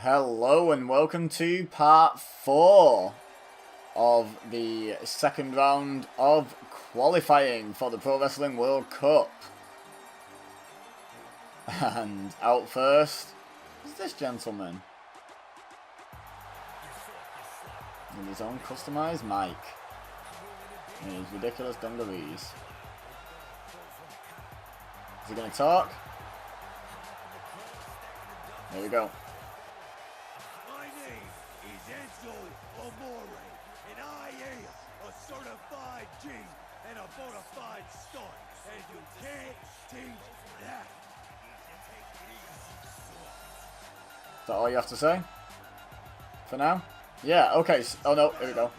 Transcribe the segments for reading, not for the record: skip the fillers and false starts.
Hello and welcome to part 4 of the second round of qualifying for the Pro Wrestling World Cup. And out first is this gentleman in his own customised mic in his ridiculous dungarees. Is he going to talk? There we go. My name is Enzo Amore, and I am a certified G and a bona fide star, and you can't teach that. Is that all you have to say? For now? Yeah, okay. Oh no, here we go.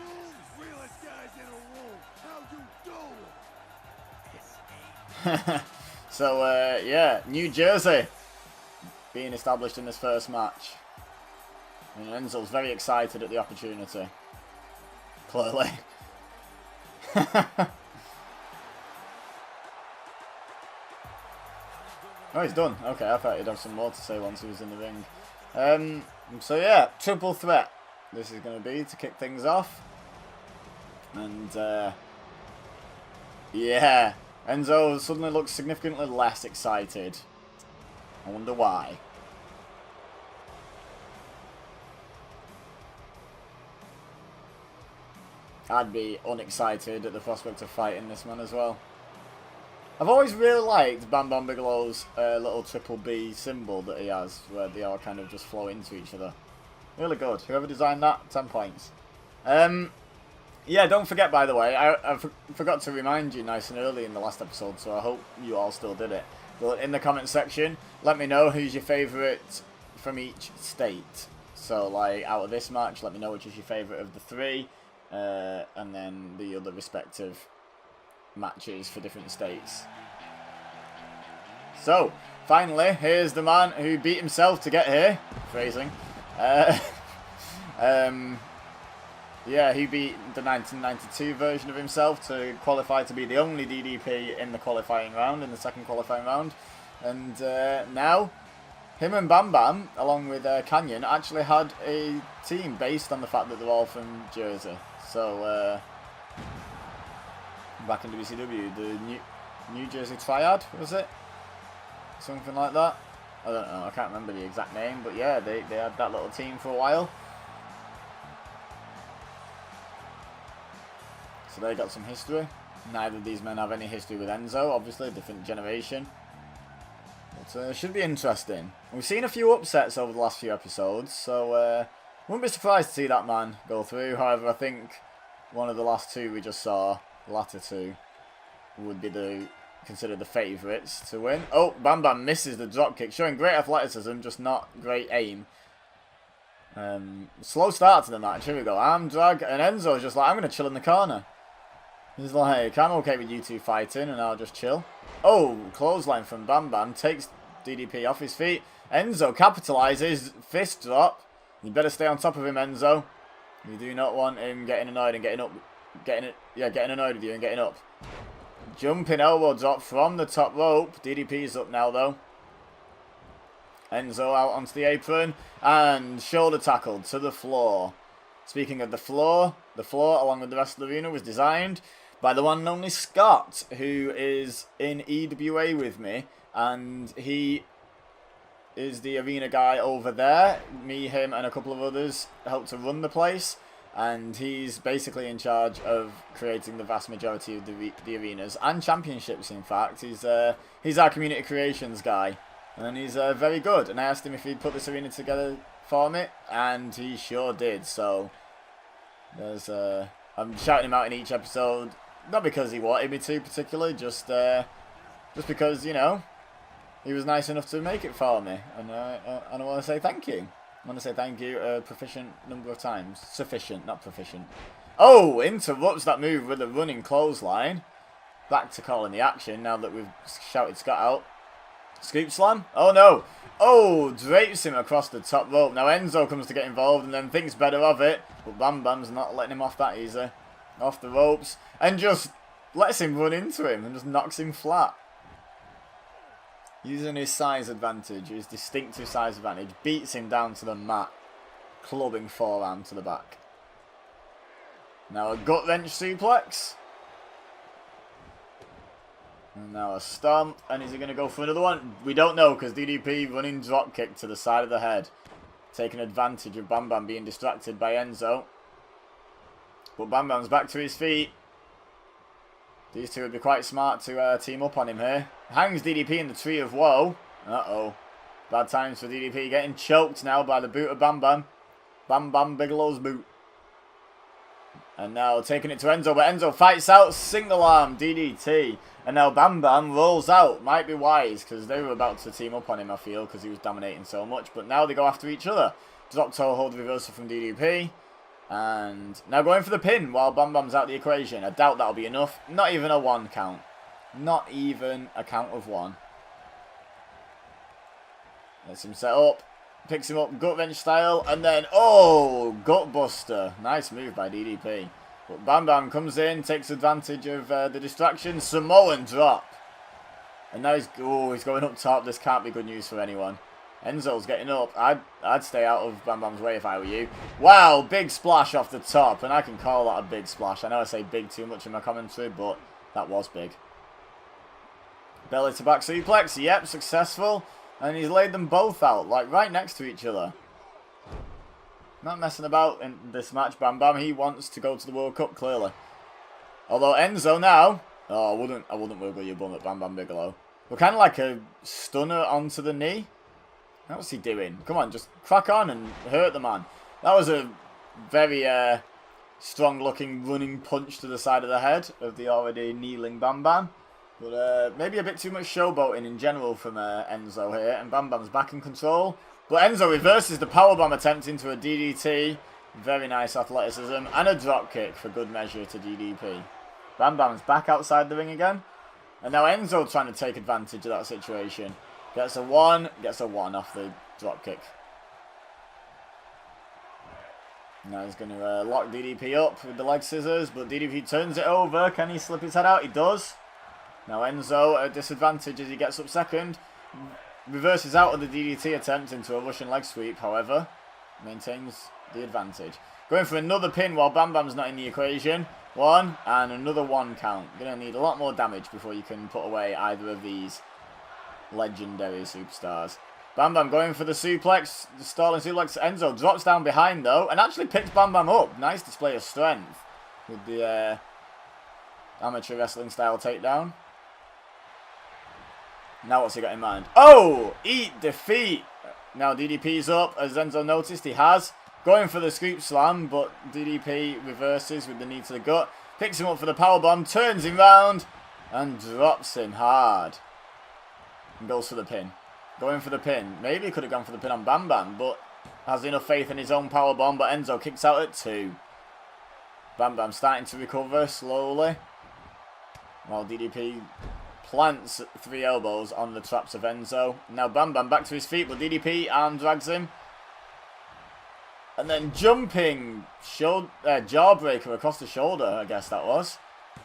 Realest guys in a room, how you doing? So, yeah, New Jersey being established in this first match. And Enzo's very excited at the opportunity. Clearly. Oh, he's done. Okay, I thought he'd have some more to say once he was in the ring. So yeah, triple threat this is going to be to kick things off. And, yeah, Enzo suddenly looks significantly less excited. I wonder why. I'd be unexcited at the prospect of fighting this man as well. I've always really liked Bam Bam Bigelow's little triple B symbol that he has, where they all kind of just flow into each other. Really good. Whoever designed that, 10 points. Yeah, don't forget, by the way, I forgot to remind you nice and early in the last episode, so I hope you all still did it. But in the comment section, let me know who's your favourite from each state. So, like, out of this match, let me know which is your favourite of the 3. And then the other respective matches for different states. So, finally, here's the man who beat himself to get here. Phrasing. Yeah, he beat the 1992 version of himself to qualify to be the only DDP in the qualifying round, in the second qualifying round. And now, him and Bam Bam, along with Canyon, actually had a team based on the fact that they're all from Jersey. So, back in WCW, the New Jersey Triad, was it? Something like that. I don't know, I can't remember the exact name, but yeah, they had that little team for a while. So they got some history. Neither of these men have any history with Enzo, obviously, different generation. But should be interesting. We've seen a few upsets over the last few episodes, so wouldn't be surprised to see that man go through. However, I think one of the last two we just saw, the latter two, would be considered the favourites to win. Oh, Bam Bam misses the dropkick, showing great athleticism, just not great aim. Slow start to the match. Here we go. Arm drag, and Enzo's just like, I'm going to chill in the corner. He's like, I'm okay with you two fighting, and I'll just chill. Oh, clothesline from Bam Bam takes DDP off his feet. Enzo capitalises, fist drop. You better stay on top of him, Enzo. You do not want him getting annoyed and getting up, getting annoyed with you and getting up. Jumping elbow drop from the top rope. DDP's up now though. Enzo out onto the apron and shoulder tackled to the floor. Speaking of the floor along with the rest of the arena was designed by the one and only Scott, who is in EWA with me, and he is the arena guy over there. Me, him, and a couple of others help to run the place, and he's basically in charge of creating the vast majority of the arenas and championships. In fact, he's our community creations guy, and he's very good. And I asked him if he'd put this arena together for me, and he sure did. So there's I'm shouting him out in each episode, not because he wanted me to particularly, just because, you know, he was nice enough to make it for me, and I want to say thank you. I want to say thank you a proficient number of times. Sufficient, not proficient. Oh, interrupts that move with a running clothesline. Back to calling the action now that we've shouted Scott out. Scoop slam? Oh no. Oh, drapes him across the top rope. Now Enzo comes to get involved and then thinks better of it. But Bam Bam's not letting him off that easy. Off the ropes. And just lets him run into him and just knocks him flat. Using his size advantage, his distinctive size advantage, beats him down to the mat. clubbing forearm to the back. Now a gut wrench suplex. And now a stomp. And is he going to go for another one? We don't know because DDP running drop kick to the side of the head. Taking advantage of Bam Bam being distracted by Enzo. But Bam Bam's back to his feet. These two would be quite smart to team up on him here. Hangs DDP in the tree of woe. Uh-oh. Bad times for DDP. Getting choked now by the boot of Bam Bam. Bam Bam Bigelow's boot. And now taking it to Enzo. But Enzo fights out. Single arm DDT. And now Bam Bam rolls out. Might be wise because they were about to team up on him, I feel, because he was dominating so much. But now they go after each other. Drop toe hold reversal from DDP. And now going for the pin while Bam Bam's out the equation. I doubt that'll be enough. Not even a 1 count. Not even a count of 1. Lets him set up. Picks him up gut wrench style. And then, oh, gut buster. Nice move by DDP. But Bam Bam comes in, takes advantage of the distraction. Samoan drop. And now he's going up top. This can't be good news for anyone. Enzo's getting up. I'd stay out of Bam Bam's way if I were you. Wow, big splash off the top. And I can call that a big splash. I know I say big too much in my commentary, but that was big. Belly to back suplex. Yep, successful. And he's laid them both out, like right next to each other. Not messing about in this match, Bam Bam. He wants to go to the World Cup, clearly. Although Enzo now... Oh, I wouldn't wiggle your bum at Bam Bam Bigelow. But kind of like a stunner onto the knee. What's he doing? Come on, just crack on and hurt the man. That was a very strong-looking running punch to the side of the head of the already kneeling Bam Bam. But maybe a bit too much showboating in general from Enzo here. And Bam Bam's back in control. But Enzo reverses the powerbomb attempt into a DDT. Very nice athleticism. And a dropkick for good measure to DDP. Bam Bam's back outside the ring again. And now Enzo trying to take advantage of that situation. Gets a 1 off the dropkick. Now he's going to lock DDP up with the leg scissors. But DDP turns it over. Can he slip his head out? He does. Now Enzo at a disadvantage as he gets up second. Reverses out of the DDT attempt into a Russian leg sweep, however. Maintains the advantage. Going for another pin while Bam Bam's not in the equation. 1 and another 1 count. Going to need a lot more damage before you can put away either of these legendary superstars. Bam Bam going for the suplex. The stalling suplex. Enzo drops down behind though and actually picks Bam Bam up. Nice display of strength with the amateur wrestling style takedown. Now what's he got in mind? Oh! Eat defeat! Now DDP's up, as Enzo noticed he has. Going for the scoop slam, but DDP reverses with the knee to the gut. Picks him up for the powerbomb, turns him round, and drops him hard. And goes for the pin. Going for the pin. Maybe he could have gone for the pin on Bam Bam, but has enough faith in his own powerbomb, but Enzo kicks out at 2. Bam Bam starting to recover slowly. While DDP plants 3 elbows on the traps of Enzo. Now Bam Bam back to his feet, but DDP arm drags him. And then jumping jawbreaker across the shoulder, I guess that was.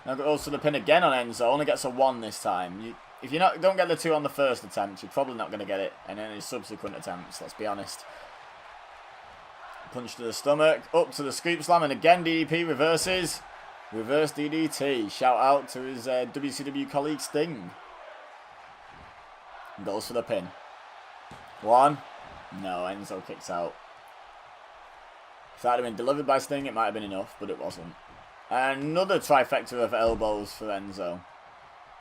Now goes to the pin again on Enzo. Only gets a 1 this time. If you don't get the 2 on the first attempt, you're probably not going to get it in any subsequent attempts, let's be honest. Punch to the stomach, up to the scoop slam, and again DDP reverses. Reverse DDT. Shout out to his WCW colleague Sting. Goes for the pin. 1. No, Enzo kicks out. If that had been delivered by Sting, it might have been enough, but it wasn't. Another trifecta of elbows for Enzo.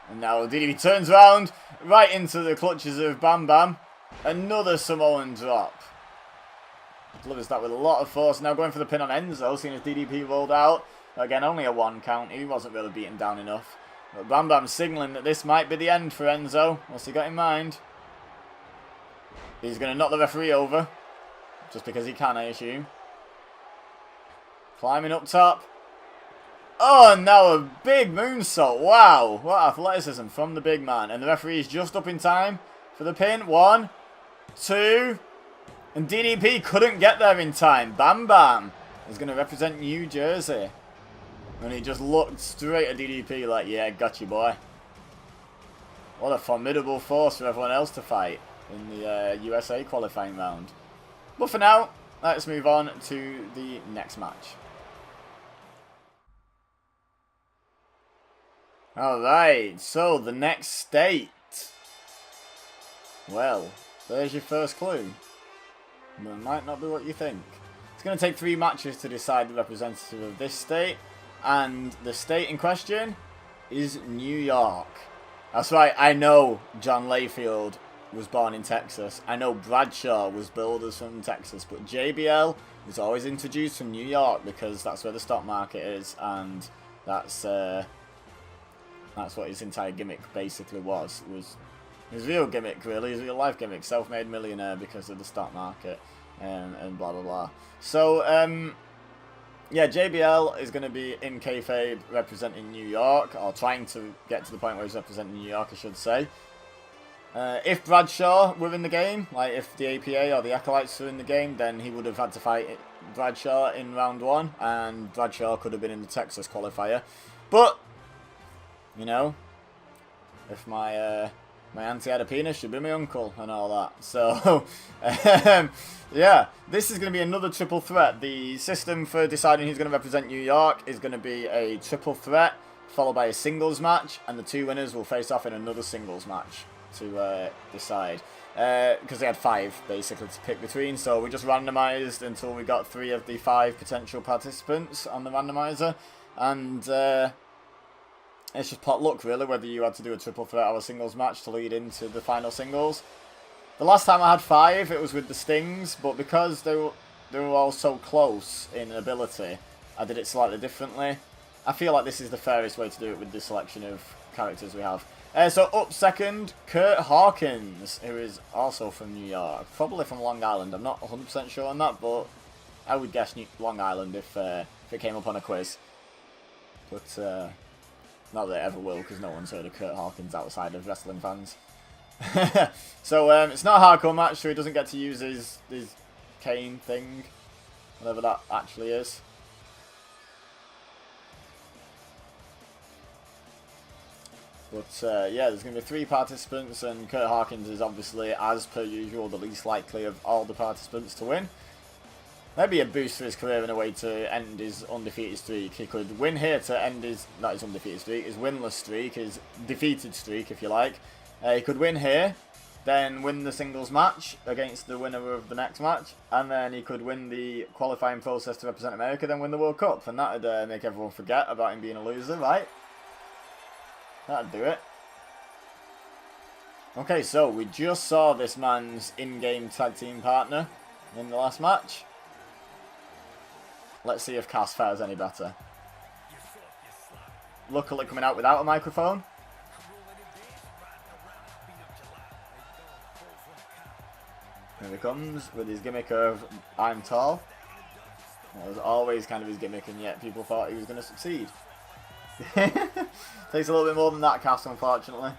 And now DDP turns around, right into the clutches of Bam Bam. Another Samoan drop. Delivers that with a lot of force. Now going for the pin on Enzo, seeing as DDP rolled out. Again, only a 1 count. He wasn't really beaten down enough. But Bam Bam signalling that this might be the end for Enzo. What's he got in mind? He's going to knock the referee over. Just because he can, I assume. Climbing up top. Oh, and now a big moonsault. Wow. What athleticism from the big man. And the referee is just up in time for the pin. 1, 2. And DDP couldn't get there in time. Bam Bam is going to represent New Jersey. And he just looked straight at DDP like, yeah, got you, boy. What a formidable force for everyone else to fight in the USA qualifying round. But for now, let's move on to the next match. Alright, so the next state. Well, there's your first clue. But it might not be what you think. It's going to take 3 matches to decide the representative of this state. And the state in question is New York. That's right, I know John Layfield was born in Texas. I know Bradshaw was billed from Texas. But JBL was always introduced from New York because that's where the stock market is. And that's what his entire gimmick basically was. His real gimmick, really. His real life gimmick. Self-made millionaire because of the stock market. And blah, blah, blah. So, yeah, JBL is going to be in kayfabe representing New York. Or trying to get to the point where he's representing New York, I should say. If Bradshaw were in the game, like if the APA or the Acolytes were in the game, then he would have had to fight Bradshaw in round 1. And Bradshaw could have been in the Texas qualifier. But, you know, if my auntie had a penis, she'd be my uncle and all that. So, yeah, this is going to be another triple threat. The system for deciding who's going to represent New York is going to be a triple threat, followed by a singles match, and the 2 winners will face off in another singles match to decide. Because they had 5, basically, to pick between. So we just randomised until we got 3 of the 5 potential participants on the randomiser. And it's just pot luck, really, whether you had to do a triple threat or a singles match to lead into the final singles. The last time I had 5, it was with the Stings, but because they were all so close in ability, I did it slightly differently. I feel like this is the fairest way to do it with the selection of characters we have. So up second, Kurt Hawkins, who is also from New York, probably from Long Island. I'm not 100% sure on that, but I would guess Long Island if it came up on a quiz. But not that it ever will, because no one's heard of Kurt Hawkins outside of wrestling fans. So it's not a hardcore match, so he doesn't get to use his cane thing, whatever that actually is. But yeah, there's going to be 3 participants, and Kurt Hawkins is obviously, as per usual, the least likely of all the participants to win. Maybe a boost for his career in a way to end his undefeated streak. He could win here to end his, not his undefeated streak, his winless streak, his defeated streak, if you like. He could win here, then win the singles match against the winner of the next match, and then he could win the qualifying process to represent America, then win the World Cup. And that would make everyone forget about him being a loser, right? That'd do it. Okay, so we just saw this man's in-game tag team partner in the last match. Let's see if Cass fares any better. Luckily coming out without a microphone. Here he comes with his gimmick of I'm tall. That was always kind of his gimmick, and yet people thought he was going to succeed. Takes a little bit more than that, Cass, unfortunately.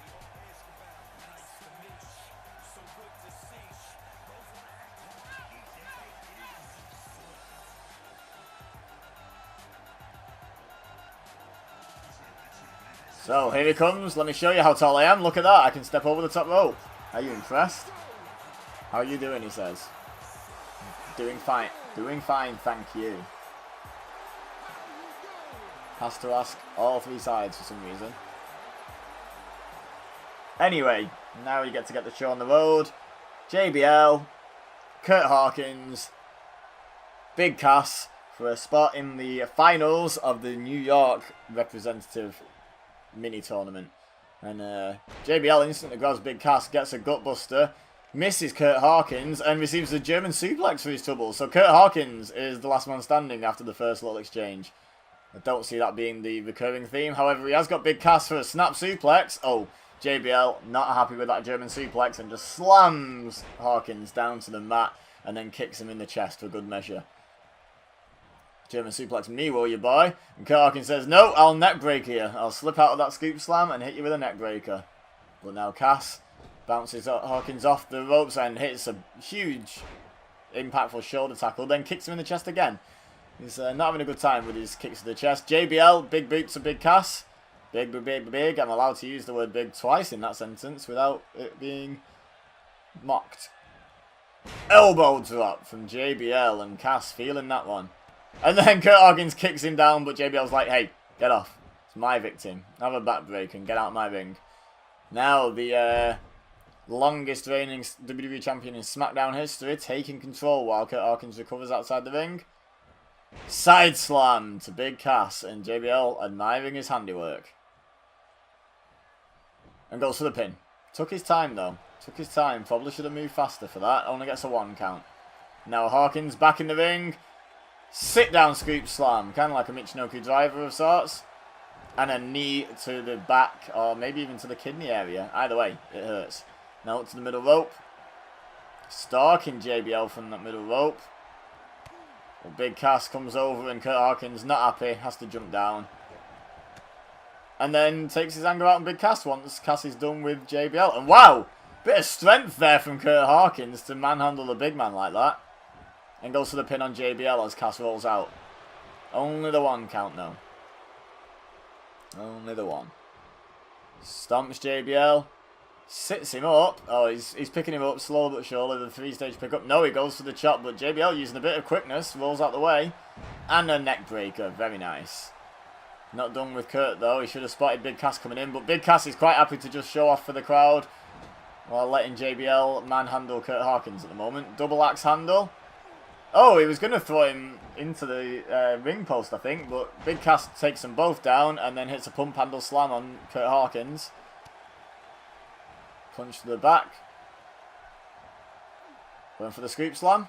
So, here he comes. Let me show you how tall I am. Look at that. I can step over the top rope. Are you impressed? How are you doing, he says. Doing fine. Doing fine, thank you. Has to ask all 3 sides for some reason. Anyway, now you get to get the show on the road. JBL, Kurt Hawkins, Big Cass for a spot in the finals of the New York representative mini tournament. And JBL instantly grabs Big Cass, gets a gutbuster, misses Kurt Hawkins, and receives a German suplex for his trouble. So Kurt Hawkins is the last man standing after the first little exchange. I don't see that being the recurring theme. However, he has got Big Cass for a snap suplex. Oh, JBL not happy with that German suplex and just slams Hawkins down to the mat and then kicks him in the chest for good measure. German suplex me, will you, boy? And Kurt Hawkins says, no, I'll neck break you. I'll slip out of that scoop slam and hit you with a neck breaker. But now Cass bounces Hawkins off the ropes and hits a huge, impactful shoulder tackle, then kicks him in the chest again. He's not having a good time with his kicks to the chest. JBL, big boots of Big Cass. Big, big, big, big. I'm allowed to use the word big twice in that sentence without it being mocked. Elbow drop from JBL, and Cass feeling that one. And then Kurt Hawkins kicks him down, but JBL's like, hey, get off. It's my victim. Have a back break and get out of my ring. Now the longest reigning WWE champion in SmackDown history taking control while Kurt Hawkins recovers outside the ring. Side slam to Big Cass, and JBL admiring his handiwork. And goes for the pin. Took his time though. Took his time. Probably should have moved faster for that. Only gets a 1 count. Now Hawkins back in the ring. Sit down scoop slam. Kind of like a Michinoku driver of sorts. And a knee to the back, or maybe even to the kidney area. Either way, it hurts. Now up to the middle rope. Stalking JBL from that middle rope. Well, Big Cass comes over and Kurt Hawkins, not happy, has to jump down. And then takes his anger out on Big Cass once Cass is done with JBL. And wow! Bit of strength there from Kurt Hawkins to manhandle the big man like that. And goes for the pin on JBL as Cass rolls out. Only the 1 count though. Only the 1. Stomps JBL. Sits him up. Oh, he's picking him up slowly but surely. The 3-stage pickup. No, he goes for the chop, but JBL using a bit of quickness. Rolls out the way. And a neck breaker. Very nice. Not done with Kurt though. He should have spotted Big Cass coming in. But Big Cass is quite happy to just show off for the crowd. While letting JBL manhandle Kurt Hawkins at the moment. Double axe handle. Oh, he was going to throw him into the ring post, I think. But Big Cass takes them both down and then hits a pump handle slam on Kurt Hawkins. Punch to the back. Going for the scoop slam.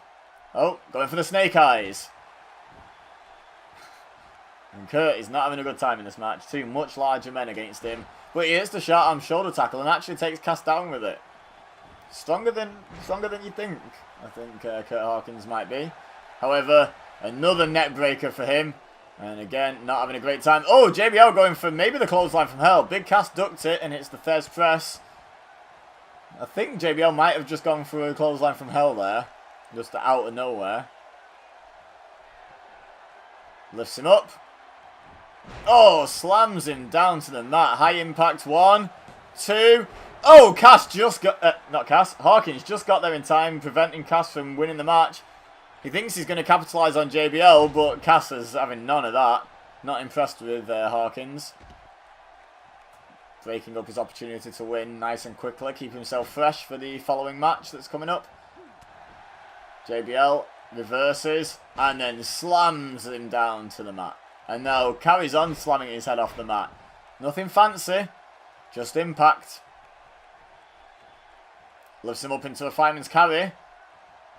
Oh, going for the snake eyes. And Kurt is not having a good time in this match. 2 much larger men against him. But he hits the short arm shoulder tackle and actually takes Cass down with it. Stronger than you think. I think Kurt Hawkins might be. However, another net breaker for him. And again, not having a great time. Oh, JBL going for maybe the clothesline from hell. Big Cass ducked it and hits the Thesz press. I think JBL might have just gone for a clothesline from hell there. Just out of nowhere. Lifts him up. Oh, slams him down to the mat. High impact. 1, 2. Oh, Cass just got... not Cass. Hawkins just got there in time, preventing Cass from winning the match. He thinks he's going to capitalise on JBL, but Cass is having none of that. Not impressed with Hawkins. Breaking up his opportunity to win nice and quickly. Keep himself fresh for the following match that's coming up. JBL reverses and then slams him down to the mat. And now carries on slamming his head off the mat. Nothing fancy, just impact. Lifts him up into a fireman's carry.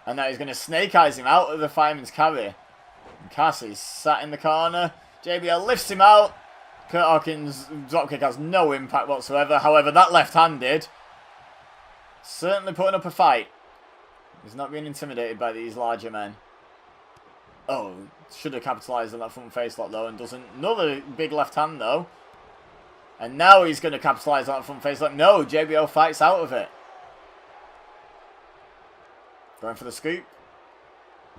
And now he's going to snake eyes him out of the fireman's carry. And Cass is sat in the corner. JBL lifts him out. Kurt Hawkins' dropkick has no impact whatsoever. However, that left-handed. Certainly putting up a fight. He's not being intimidated by these larger men. Oh, should have capitalised on that front face lock though and doesn't. Another big left hand though. And now he's going to capitalise on that front face lock. No, JBL fights out of it. Going for the scoop.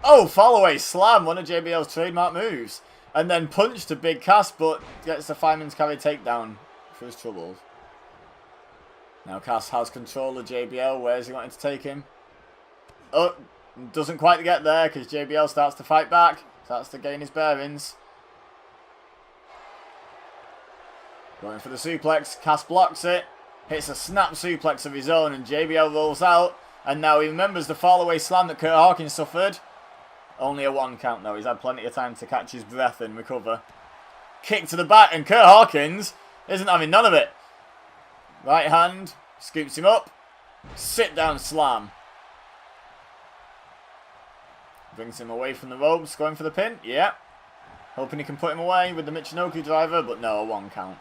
Oh, fall away slam, one of JBL's trademark moves. And then punch to Big Cass, but gets the fireman's carry takedown for his troubles. Now Cass has control of JBL. Where's he wanting to take him? Oh, doesn't quite get there because JBL starts to fight back. Starts to gain his bearings. Going for the suplex. Cass blocks it. Hits a snap suplex of his own and JBL rolls out. And now he remembers the fall-away slam that Kurt Hawkins suffered. Only a 1 count though. He's had plenty of time to catch his breath and recover. Kick to the back and Kurt Hawkins isn't having none of it. Right hand. Scoops him up. Sit down slam. Brings him away from the ropes. Going for the pin. Yeah. Hoping he can put him away with the Michinoku driver. But no, a 1 count.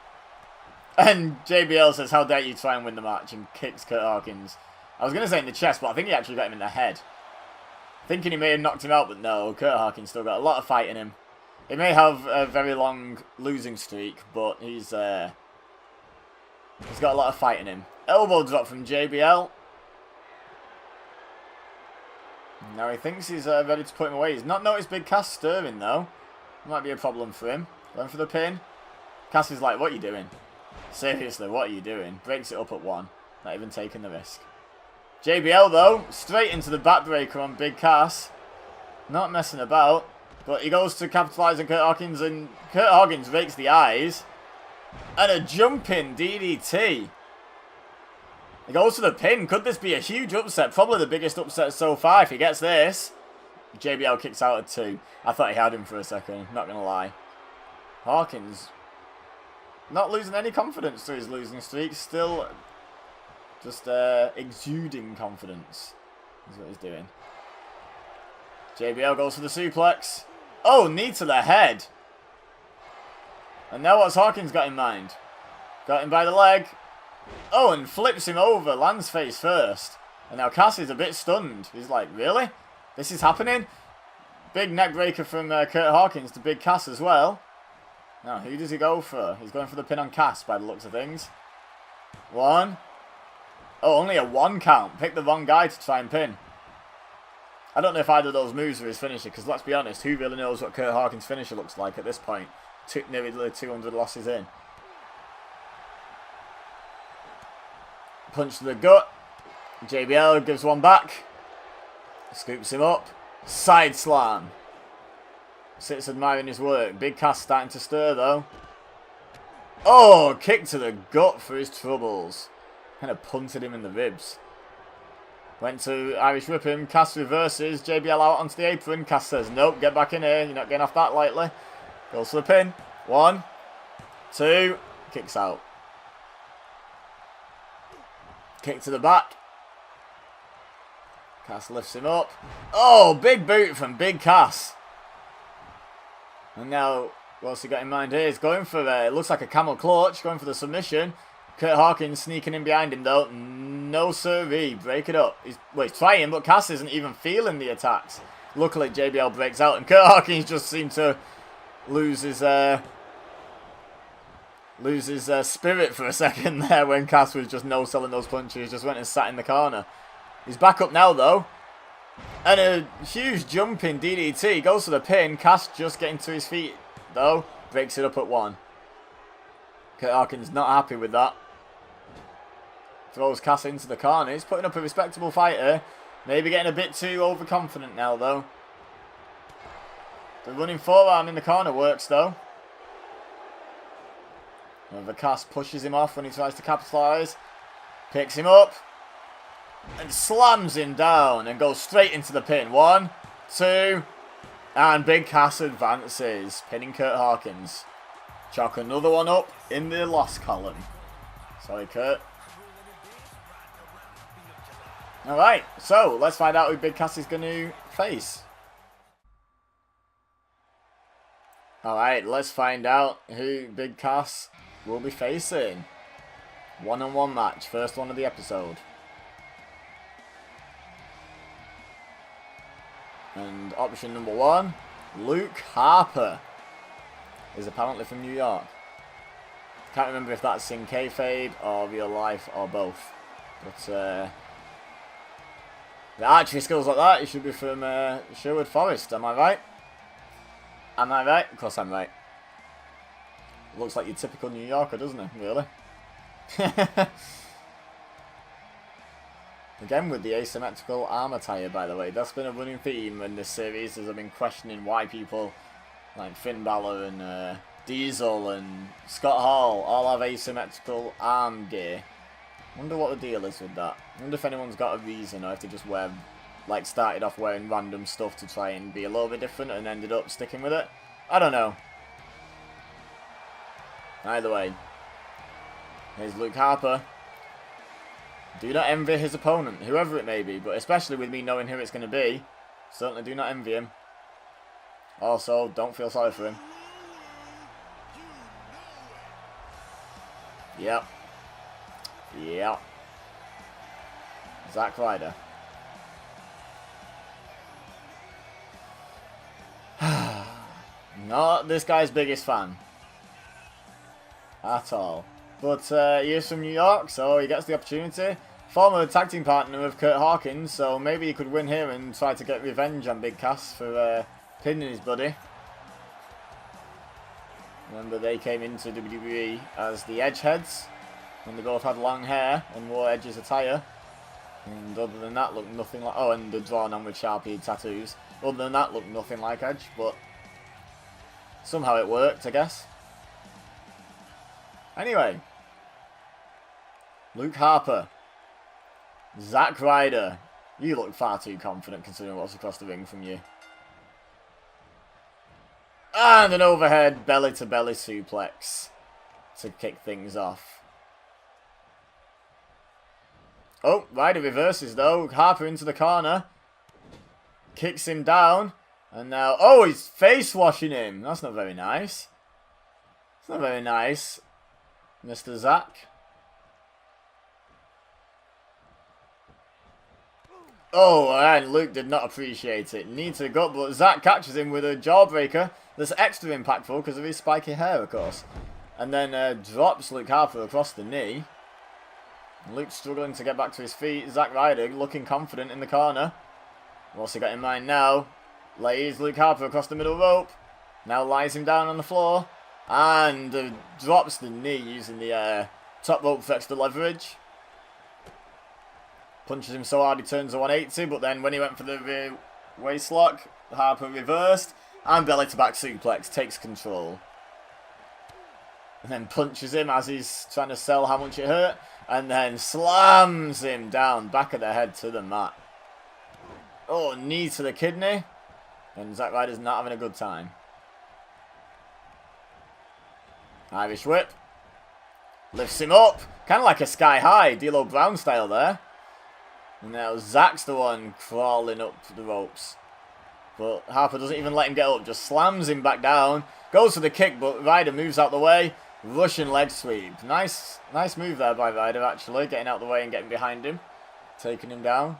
And JBL says, how dare you try and win the match. And kicks Kurt Hawkins. I was going to say in the chest, but I think he actually got him in the head. Thinking he may have knocked him out, but no. Kurt Hawkins still got a lot of fight in him. He may have a very long losing streak, but he's got a lot of fight in him. Elbow drop from JBL. Now he thinks he's ready to put him away. He's not noticed Big Cass stirring though. Might be a problem for him. Going for the pin. Cass is like, what are you doing? Seriously, what are you doing? Breaks it up at 1. Not even taking the risk. JBL, though, straight into the backbreaker on Big Cass. Not messing about. But he goes to capitalise on Kurt Hawkins, and Kurt Hawkins rakes the eyes. And a jumping DDT. He goes to the pin. Could this be a huge upset? Probably the biggest upset so far if he gets this. JBL kicks out at 2. I thought he had him for a second, not going to lie. Hawkins not losing any confidence through his losing streak. Still just exuding confidence is what he's doing. JBL goes for the suplex. Oh, knee to the head. And now what's Hawkins got in mind? Got him by the leg. Oh, and flips him over. Lands face first. And now Cass is a bit stunned. He's like, really? This is happening? Big neck breaker from Kurt Hawkins to Big Cass as well. Now, who does he go for? He's going for the pin on Cass by the looks of things. 1. Oh, only a 1 count. Picked the wrong guy to try and pin. I don't know if either of those moves are his finisher, because let's be honest, who really knows what Kurt Hawkins' finisher looks like at this point? Nearly 200 losses in. Punch to the gut. JBL gives one back. Scoops him up. Side slam. Sits admiring his work. Big Cass starting to stir though. Oh, kick to the gut for his troubles. Kind of punted him in the ribs. Went to Irish whip him. Cass reverses. JBL out onto the apron. Cass says, nope, get back in here. You're not getting off that lightly. Goes for the pin. 1, 2. Kicks out. Kick to the back. Cass lifts him up. Oh, big boot from Big Cass. And now, what's he got in mind here? He's going for, it looks like a camel clutch. Going for the submission. Kurt Hawkins sneaking in behind him though. No siree. Break it up. He's trying, but Cass isn't even feeling the attacks. Luckily, JBL breaks out. And Kurt Hawkins just seemed to lose his spirit for a second there when Cass was just no-selling those punches. Just went and sat in the corner. He's back up now, though. And a huge jumping DDT. Goes for the pin. Cass just getting to his feet, though. Breaks it up at 1. Kurt Hawkins not happy with that. Throws Cass into the corner. He's putting up a respectable fight here. Maybe getting a bit too overconfident now, though. The running forearm in the corner works, though. The Cass pushes him off when he tries to capitalise. Picks him up. And slams him down and goes straight into the pin. 1, 2. And Big Cass advances. Pinning Kurt Hawkins. Chalk another one up in the loss column. Sorry, Kurt. Alright, so let's find out who Big Cass is going to face. Alright, let's find out who Big Cass will be facing. One-on-one match, first one of the episode. And option number 1, Luke Harper, is apparently from New York. Can't remember if that's in kayfabe or real life or both. But the archery skills like that, he should be from Sherwood Forest, am I right? Am I right? Of course I'm right. Looks like your typical New Yorker, doesn't it? Really? Again with the asymmetrical arm attire, by the way. That's been a running theme in this series, as I've been questioning why people like Finn Balor and Diesel and Scott Hall all have asymmetrical arm gear. Wonder what the deal is with that. Wonder if anyone's got a reason, or if they just wear, like, started off wearing random stuff to try and be a little bit different and ended up sticking with it. I don't know. Either way, here's Luke Harper. Do not envy his opponent, whoever it may be, but especially with me knowing who it's going to be, certainly do not envy him. Also, don't feel sorry for him. Yep. Yep. Zack Ryder. Not this guy's biggest fan. At all. But he is from New York, so he gets the opportunity. Former tag team partner of Kurt Hawkins, so maybe he could win here and try to get revenge on Big Cass for pinning his buddy. Remember, they came into WWE as the Edgeheads, when they both had long hair and wore Edge's attire. And other than that, looked nothing like... Oh, and the drawn on with Sharpie tattoos. Other than that, looked nothing like Edge, but somehow it worked, I guess. Anyway. Luke Harper. Zack Ryder. You look far too confident considering what's across the ring from you. And an overhead belly-to-belly suplex to kick things off. Oh, Ryder reverses though. Harper into the corner. Kicks him down. And now... Oh, he's face washing him. That's not very nice. It's not very nice, Mr. Zack. Oh, and Luke did not appreciate it. Needs to go, but Zack catches him with a jawbreaker that's extra impactful because of his spiky hair, of course. And then drops Luke Harper across the knee. Luke's struggling to get back to his feet. Zack Ryder looking confident in the corner. What's he got in mind now? Lays Luke Harper across the middle rope. Now lies him down on the floor. And drops the knee using the top rope for extra leverage. Punches him so hard he turns a 180, but then when he went for the waist lock, Harper reversed. And belly to back suplex, takes control. And then punches him as he's trying to sell how much it hurt. And then slams him down, back of the head to the mat. Oh, knee to the kidney. And Zack Ryder's not having a good time. Irish whip. Lifts him up. Kind of like a sky high, D'Lo Brown style there. And now Zack's the one crawling up the ropes. But Harper doesn't even let him get up. Just slams him back down. Goes for the kick, but Ryder moves out the way. Russian leg sweep. Nice move there by Ryder, actually. Getting out the way and getting behind him. Taking him down.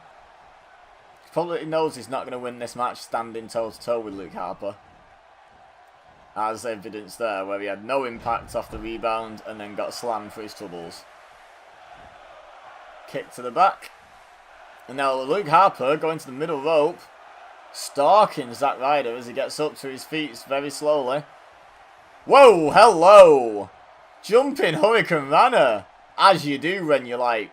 He probably knows he's not going to win this match standing toe-to-toe with Luke Harper. As evidence there, where he had no impact off the rebound and then got slammed for his troubles. Kick to the back. And now Luke Harper going to the middle rope. Stalking Zack Ryder as he gets up to his feet very slowly. Whoa, hello! Jumping Hurricane Rana. As you do when you're like...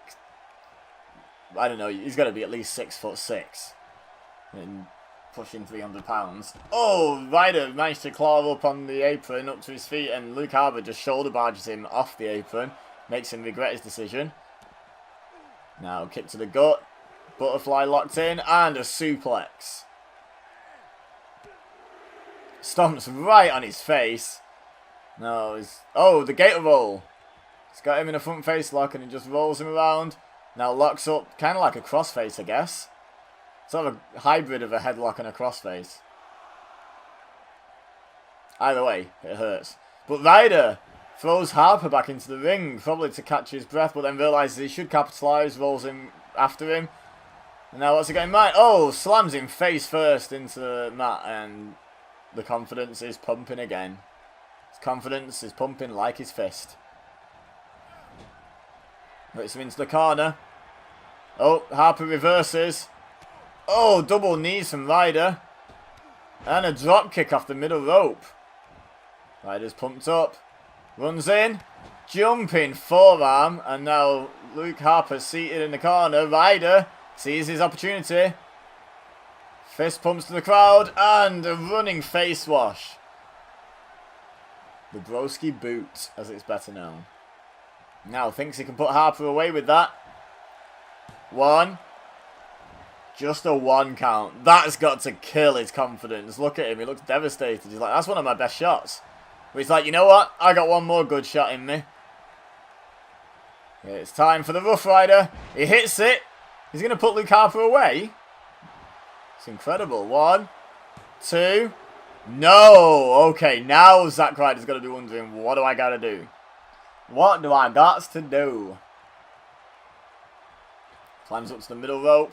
I don't know, he's got to be at least 6'6". And pushing 300 pounds. Oh, Ryder managed to claw up on the apron up to his feet. And Luke Harper just shoulder barges him off the apron. Makes him regret his decision. Now kick to the gut. Butterfly locked in. And a suplex. Stomps right on his face. No, oh, the gator roll. He's got him in a front face lock and he just rolls him around. Now locks up, kind of like a crossface, I guess. Sort of a hybrid of a headlock and a crossface. Either way, it hurts. But Ryder throws Harper back into the ring, probably to catch his breath, but then realises he should capitalise, rolls him after him. And now what's he got in mind? Oh, slams him face first into the mat and... the confidence is pumping again. His confidence is pumping like his fist. Puts him into the corner. Oh, Harper reverses. Oh, double knees from Ryder. And a drop kick off the middle rope. Ryder's pumped up. Runs in. Jumping forearm. And now Luke Harper seated in the corner. Ryder sees his opportunity. Fist pumps to the crowd, and a running face wash. The broski boot, as it's better known. Now thinks he can put Harper away with that. One. Just a 1 count. That's got to kill his confidence. Look at him, he looks devastated. He's like, that's one of my best shots. But he's like, you know what? I got one more good shot in me. It's time for the Rough Rider. He hits it. He's going to put Luke Harper away. It's incredible. 1, 2. No. Okay, now Zack Ryder's got to be wondering, what do I got to do? What do I got to do? Climbs up to the middle rope.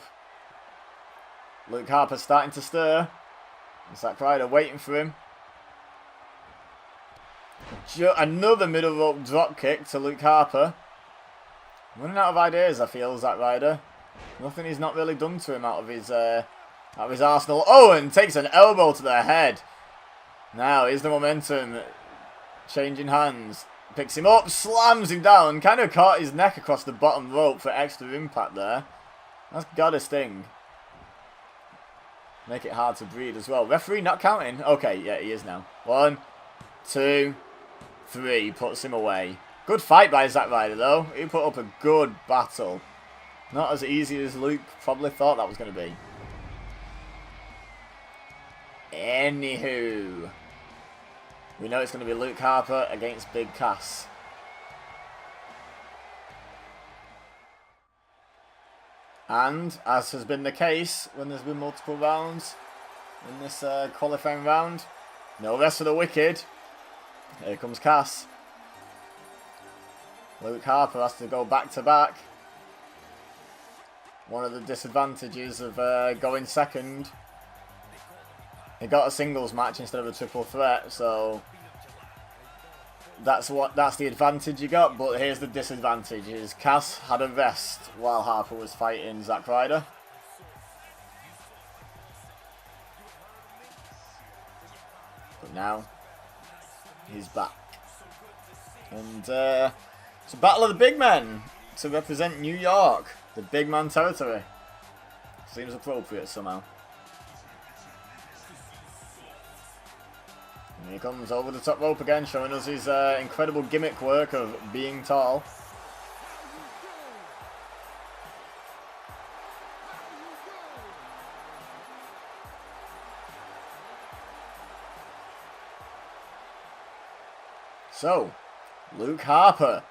Luke Harper starting to stir. Zack Ryder waiting for him. Another middle rope drop kick to Luke Harper. Running out of ideas, I feel, Zack Ryder. Nothing he's not really done to him out of his arsenal. Oh, and takes an elbow to the head. Now, here's the momentum. Changing hands. Picks him up, slams him down. Kind of caught his neck across the bottom rope for extra impact there. That's gotta sting. Make it hard to breathe as well. Referee not counting. Okay, yeah, he is now. 1, 2, 3. Puts him away. Good fight by Zack Ryder, though. He put up a good battle. Not as easy as Luke probably thought that was going to be. Anywho. We know it's going to be Luke Harper against Big Cass. And, as has been the case when there's been multiple rounds in this qualifying round, no rest for the wicked. Here comes Cass. Luke Harper has to go back to back. One of the disadvantages of going second. He got a singles match instead of a triple threat, so that's the advantage you got. But here's the disadvantage: is Cass had a rest while Harper was fighting Zack Ryder. But now he's back, and it's a battle of the big men to represent New York, the big man territory. Seems appropriate somehow. And he comes over the top rope again, showing us his incredible gimmick work of being tall. So, Luke Harper,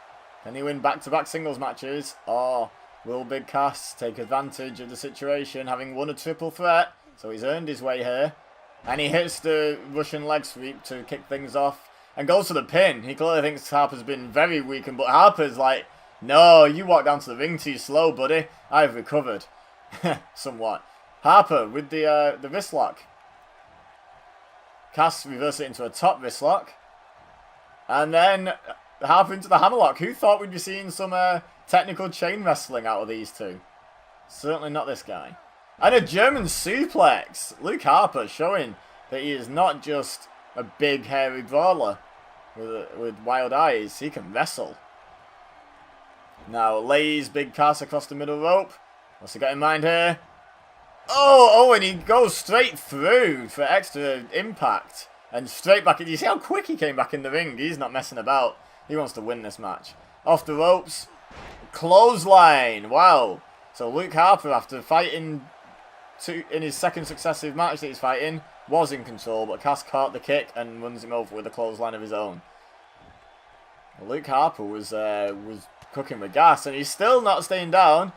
can he win back-to-back singles matches, or will Big Cass take advantage of the situation, having won a triple threat? So he's earned his way here. And he hits the Russian leg sweep to kick things off and goes for the pin. He clearly thinks Harper's been very weakened, but Harper's like, no, you walked down to the ring too slow, buddy. I've recovered. Somewhat. Harper with the wrist lock. Cass reverses it into a top wrist lock. And then Harper into the hammerlock. Who thought we'd be seeing some technical chain wrestling out of these two? Certainly not this guy. And a German suplex. Luke Harper showing that he is not just a big hairy brawler with wild eyes. He can wrestle. Now lays Big Cass across the middle rope. What's he got in mind here? Oh, and he goes straight through for extra impact. And straight back. You see how quick he came back in the ring? He's not messing about. He wants to win this match. Off the ropes. Clothesline. Wow. So Luke Harper, after fighting in his second successive match that he's fighting, was in control, but Cass caught the kick and runs him over with a clothesline of his own. Well, Luke Harper was cooking with gas, and he's still not staying down.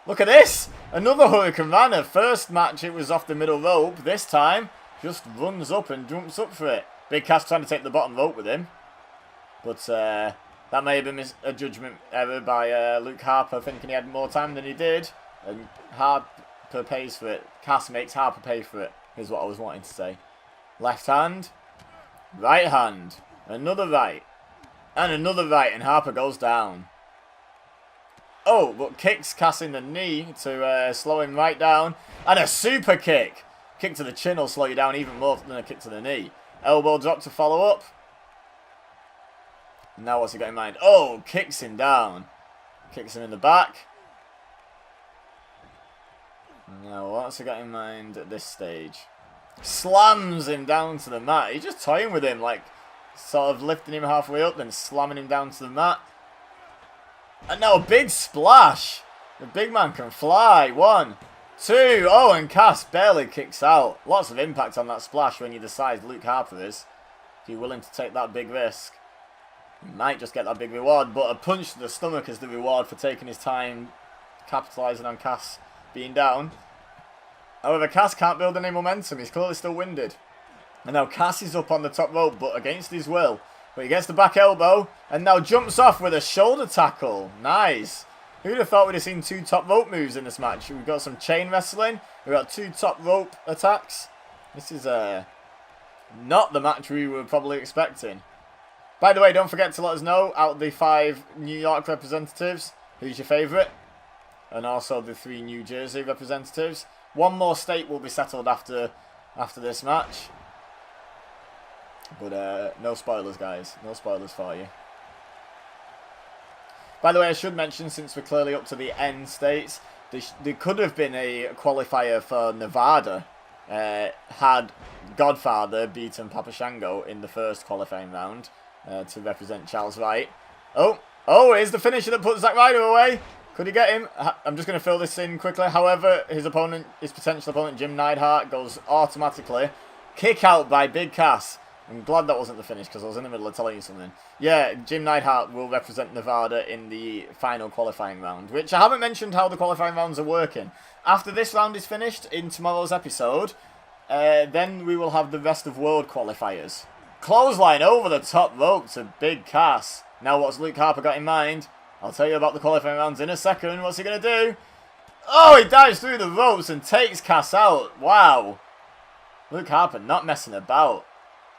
Look at this! Another Hurricane Rana. First match it was off the middle rope. This time, just runs up and jumps up for it. Big Cass trying to take the bottom rope with him. But that may have been a judgment error by Luke Harper, thinking he had more time than he did. And Harper pays for it. Cass makes Harper pay for it, is what I was wanting to say. Left hand. Right hand. Another right. And another right, and Harper goes down. Oh, but kicks Cass in the knee to slow him right down. And a super kick. Kick to the chin will slow you down even more than a kick to the knee. Elbow drop to follow up. Now what's he got in mind? Oh, kicks him down. Kicks him in the back. Now what's he got in mind at this stage? Slams him down to the mat. He's just toying with him, like sort of lifting him halfway up, then slamming him down to the mat. And now a big splash. The big man can fly. 1, 2. Oh, and Cass barely kicks out. Lots of impact on that splash when you're the size Luke Harper is. If you're willing to take that big risk. You might just get that big reward, but a punch to the stomach is the reward for taking his time, capitalising on Cass being down. However, Cass can't build any momentum. He's clearly still winded. And now Cass is up on the top rope, but against his will. But he gets the back elbow, and now jumps off with a shoulder tackle. Nice. Who'd have thought we'd have seen 2 top rope moves in this match? We've got some chain wrestling. We've got 2 top rope attacks. This is not the match we were probably expecting. By the way, don't forget to let us know, out of the 5 New York representatives, who's your favourite? And also the 3 New Jersey representatives. 1 more state will be settled after this match. But no spoilers, guys. No spoilers for you. By the way, I should mention, since we're clearly up to the end states, there could have been a qualifier for Nevada had Godfather beaten Papa Shango in the first qualifying round to represent Charles Wright. Oh, here's the finisher that puts Zack Ryder away. Could he get him? I'm just going to fill this in quickly. However, his potential opponent, Jim Neidhart, goes automatically. Kick out by Big Cass. I'm glad that wasn't the finish because I was in the middle of telling you something. Yeah, Jim Neidhart will represent Nevada in the final qualifying round, which I haven't mentioned how the qualifying rounds are working. After this round is finished in tomorrow's episode, then we will have the rest of world qualifiers. Clothesline over the top rope to Big Cass. Now what's Luke Harper got in mind? I'll tell you about the qualifying rounds in a second. What's he going to do? Oh, he dives through the ropes and takes Cass out. Wow. Luke Harper not messing about.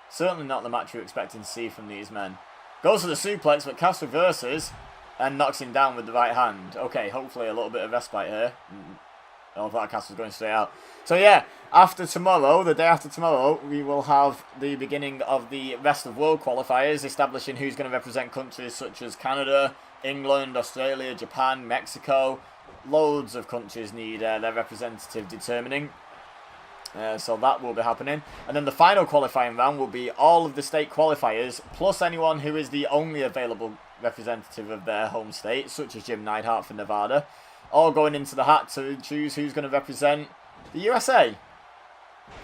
Certainly not the match you're expecting to see from these men. Goes for the suplex, but Cass reverses and knocks him down with the right hand. Okay, hopefully a little bit of respite here. I thought Cass was going straight out. So yeah, after tomorrow, the day after tomorrow, we will have the beginning of the rest of world qualifiers, establishing who's going to represent countries such as Canada, England, Australia, Japan, Mexico. Loads of countries need their representative determining. So that will be happening. And then the final qualifying round will be all of the state qualifiers, plus anyone who is the only available representative of their home state, such as Jim Neidhart for Nevada, all going into the hat to choose who's going to represent the USA.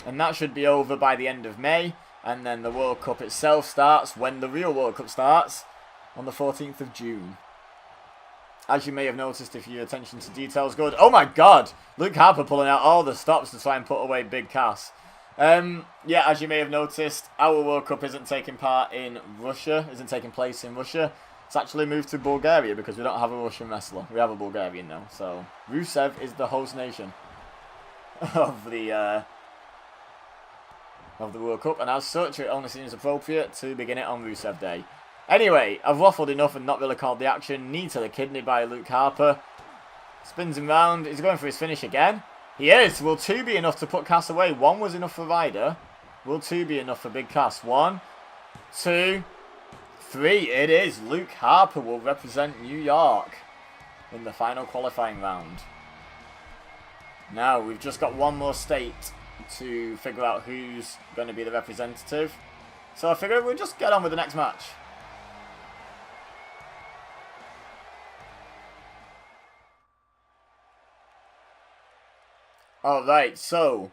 And that should be over by the end of May. And then the World Cup itself starts when the real World Cup starts on the 14th of June. As you may have noticed if your attention to detail is good. Oh my god! Luke Harper pulling out all the stops to try and put away Big Cass. Yeah, as you may have noticed, our World Cup isn't taking place in Russia. It's actually moved to Bulgaria because we don't have a Russian wrestler. We have a Bulgarian now. So, Rusev is the host nation of the World Cup. And as such, it only seems appropriate to begin it on Rusev Day. Anyway, I've waffled enough and not really called the action. Knee to the kidney by Luke Harper. Spins him round. He's going for his finish again. He is. Will 2 be enough to put Cass away? 1 was enough for Ryder. Will 2 be enough for Big Cass? 1, 2, 3. It is. Luke Harper will represent New York in the final qualifying round. Now, we've just got one more state to figure out who's going to be the representative. So I figure we'll just get on with the next match. Alright, so,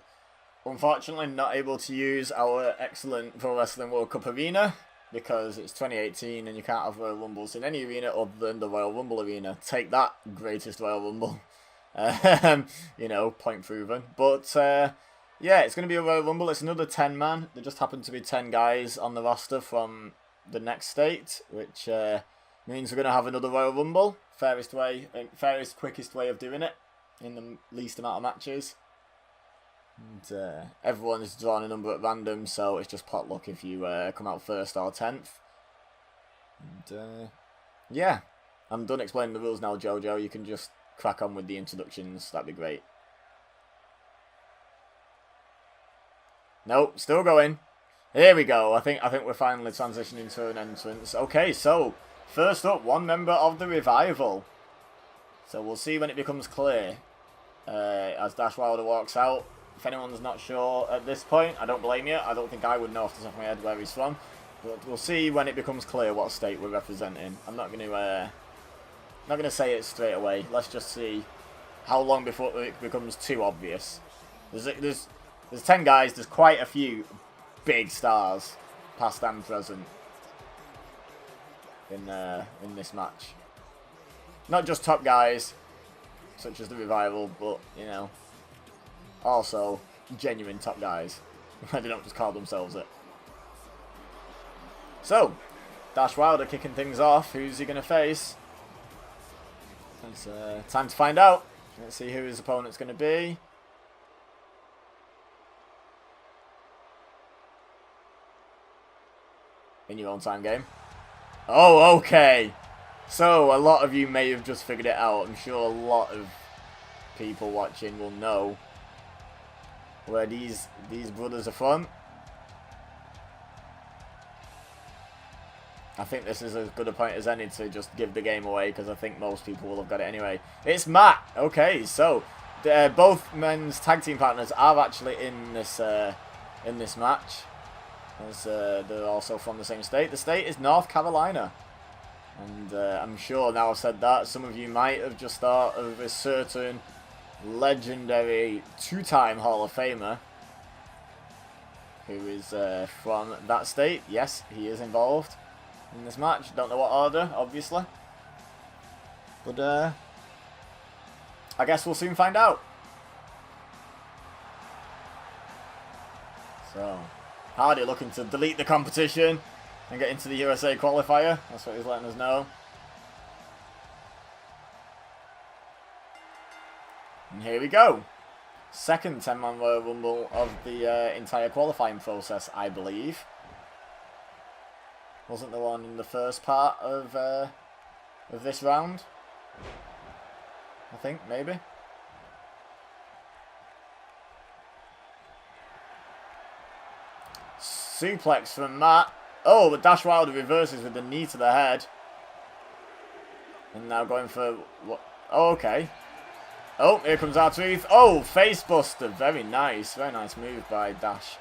unfortunately not able to use our excellent Pro Wrestling World Cup arena, because it's 2018 and you can't have Royal Rumbles in any arena other than the Royal Rumble arena. Take that, greatest Royal Rumble. You know, point proven. But, yeah, it's going to be a Royal Rumble. It's another 10-man. There just happen to be 10 guys on the roster from the next state, which means we're going to have another Royal Rumble. Fairest, quickest way of doing it, in the least amount of matches. And everyone is drawing a number at random, so it's just pot luck if you come out 1st or 10th. And yeah, I'm done explaining the rules now, Jojo. You can just crack on with the introductions. That'd be great. Nope, still going. Here we go. I think we're finally transitioning to an entrance. Okay, so first up, one member of the Revival. So we'll see when it becomes clear. As Dash Wilder walks out. If anyone's not sure at this point, I don't blame you. I don't think I would know off the top of my head where he's from. But we'll see when it becomes clear what state we're representing. I'm not going to say it straight away. Let's just see how long before it becomes too obvious. There's 10 guys. There's quite a few big stars, past and present, in this match. Not just top guys, such as the Revival, but, you know, also genuine top guys. They don't just call themselves it. So, Dash Wilder kicking things off. Who's he going to face? It's time to find out. Let's see who his opponent's going to be. In your own time game. Oh, okay. So, a lot of you may have just figured it out. I'm sure a lot of people watching will know where these brothers are from. I think this is as good a point as any to just give the game away, because I think most people will have got it anyway. It's Matt. Okay, so both men's tag team partners are actually in this match, as they're also from the same state. The state is North Carolina, and I'm sure now I've said that, some of you might have just thought of a certain legendary two-time Hall of Famer who is from that state. Yes, he is involved in this match. Don't know what order, obviously, but I guess we'll soon find out. So, Hardy looking to delete the competition and get into the USA qualifier. That's what he's letting us know. And here we go. Second 10-man Royal Rumble of the entire qualifying process, I believe. Wasn't the one in the first part of this round? I think, maybe. Suplex from Matt. Oh, but Dash Wilder reverses with the knee to the head. And now going for what? Oh, okay. Oh, here comes R-Truth. Oh, face buster. Very nice. Very nice move by Dash.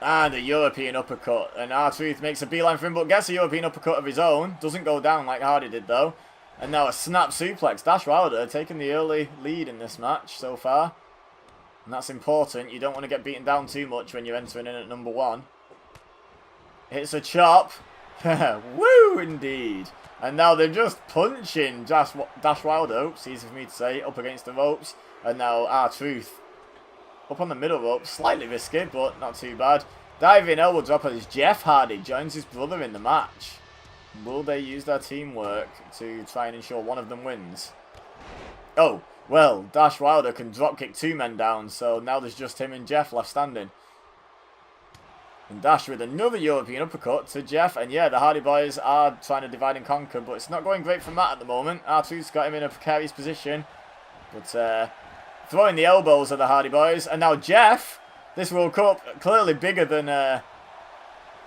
And a European uppercut. And R-Truth makes a beeline for him, but gets a European uppercut of his own. Doesn't go down like Hardy did, though. And now a snap suplex. Dash Wilder taking the early lead in this match so far. And that's important. You don't want to get beaten down too much when you're entering in at number 1. Hits a chop. Woo, indeed. And now they're just punching Dash Wilder. Oops, easy for me to say. Up against the ropes. And now R-Truth up on the middle rope. Slightly risky, but not too bad. Diving elbow drop as Jeff Hardy joins his brother in the match. Will they use their teamwork to try and ensure one of them wins? Oh, well, Dash Wilder can dropkick 2 men down, so now there's just him and Jeff left standing. And Dash with another European uppercut to Jeff. And yeah, the Hardy Boys are trying to divide and conquer, but it's not going great for Matt at the moment. R-Truth's got him in a precarious position. But throwing the elbows at the Hardy Boys. And now Jeff, this World Cup, clearly bigger than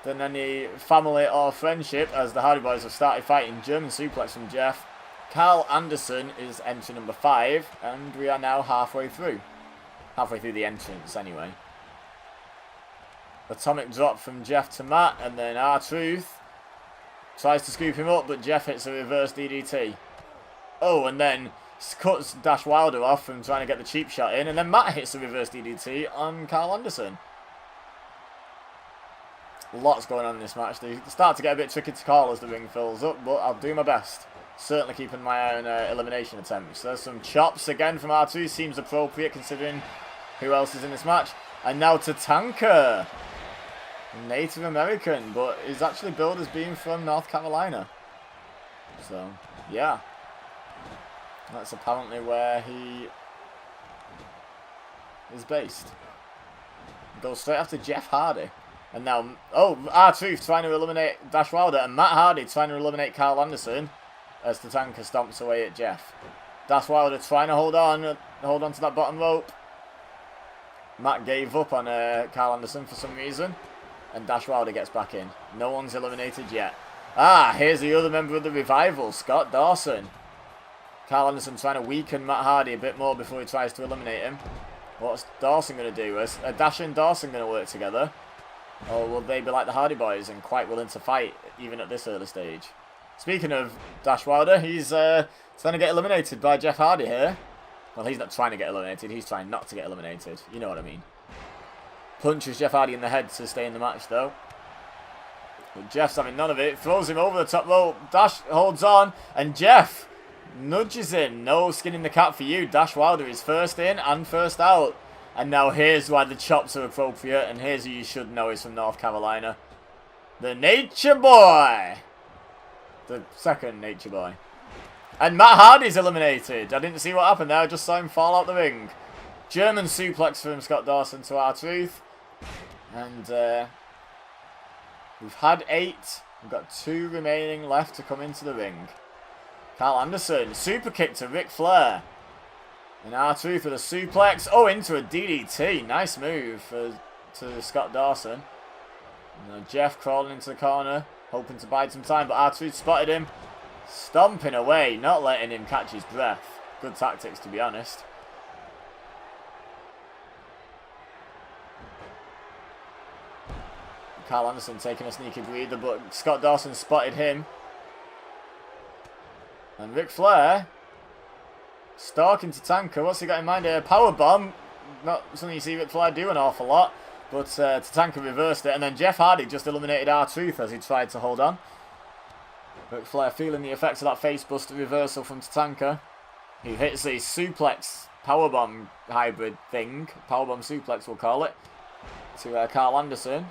any family or friendship, as the Hardy Boys have started fighting. German suplex from Jeff. Carl Anderson is entry number 5, and we are now halfway through. Halfway through the entrance, anyway. Atomic drop from Jeff to Matt, and then R-Truth tries to scoop him up, but Jeff hits a reverse DDT. Oh, and then cuts Dash Wilder off from trying to get the cheap shot in, and then Matt hits a reverse DDT on Carl Anderson. Lots going on in this match. They start to get a bit tricky to call as the ring fills up, but I'll do my best. Certainly keeping my eye on elimination attempts. There's some chops again from R2. Seems appropriate considering who else is in this match. And now Tatanka. Native American, but is actually billed as being from North Carolina. So, yeah. That's apparently where he is based. Goes straight after Jeff Hardy. And now, oh, R-Truth trying to eliminate Dash Wilder, and Matt Hardy trying to eliminate Carl Anderson as Tatanka stomps away at Jeff. Dash Wilder trying to hold on to that bottom rope. Matt gave up on Carl Anderson for some reason, and Dash Wilder gets back in. No one's eliminated yet. Ah, here's the other member of the Revival, Scott Dawson. Carl Anderson trying to weaken Matt Hardy a bit more before he tries to eliminate him. What's Dawson going to do? Is Dash and Dawson going to work together? Or will they be like the Hardy Boys and quite willing to fight even at this early stage? Speaking of Dash Wilder, he's trying to get eliminated by Jeff Hardy here. Well, he's not trying to get eliminated, he's trying not to get eliminated. You know what I mean. Punches Jeff Hardy in the head to stay in the match though. But Jeff's having none of it. Throws him over the top rope. Dash holds on. And Jeff nudges him. No skin in the cat for you. Dash Wilder is first in and first out. And now here's why the chops are appropriate. And here's who you should know is from North Carolina. The Nature Boy. The second Nature Boy. And Matt Hardy's eliminated. I didn't see what happened there. I just saw him fall out the ring. German suplex from Scott Dawson to R-Truth. And we've had 8. We've got 2 remaining left to come into the ring. Carl Anderson, super kick to Ric Flair. And R-Truth with a suplex. Oh, into a DDT. Nice move to Scott Dawson. Now Jeff crawling into the corner, hoping to bide some time, but R2 spotted him. Stomping away, not letting him catch his breath. Good tactics, to be honest. Carl Anderson taking a sneaky breather, but Scott Dawson spotted him. And Ric Flair stalking Tatanka. What's he got in mind here? Powerbomb. Not something you see Ric Flair do an awful lot. But Tatanka reversed it. And then Jeff Hardy just eliminated R-Truth as he tried to hold on. Ric Flair feeling the effects of that facebuster reversal from Tatanka. He hits a suplex powerbomb hybrid thing. Powerbomb suplex, we'll call it. To Carl Anderson.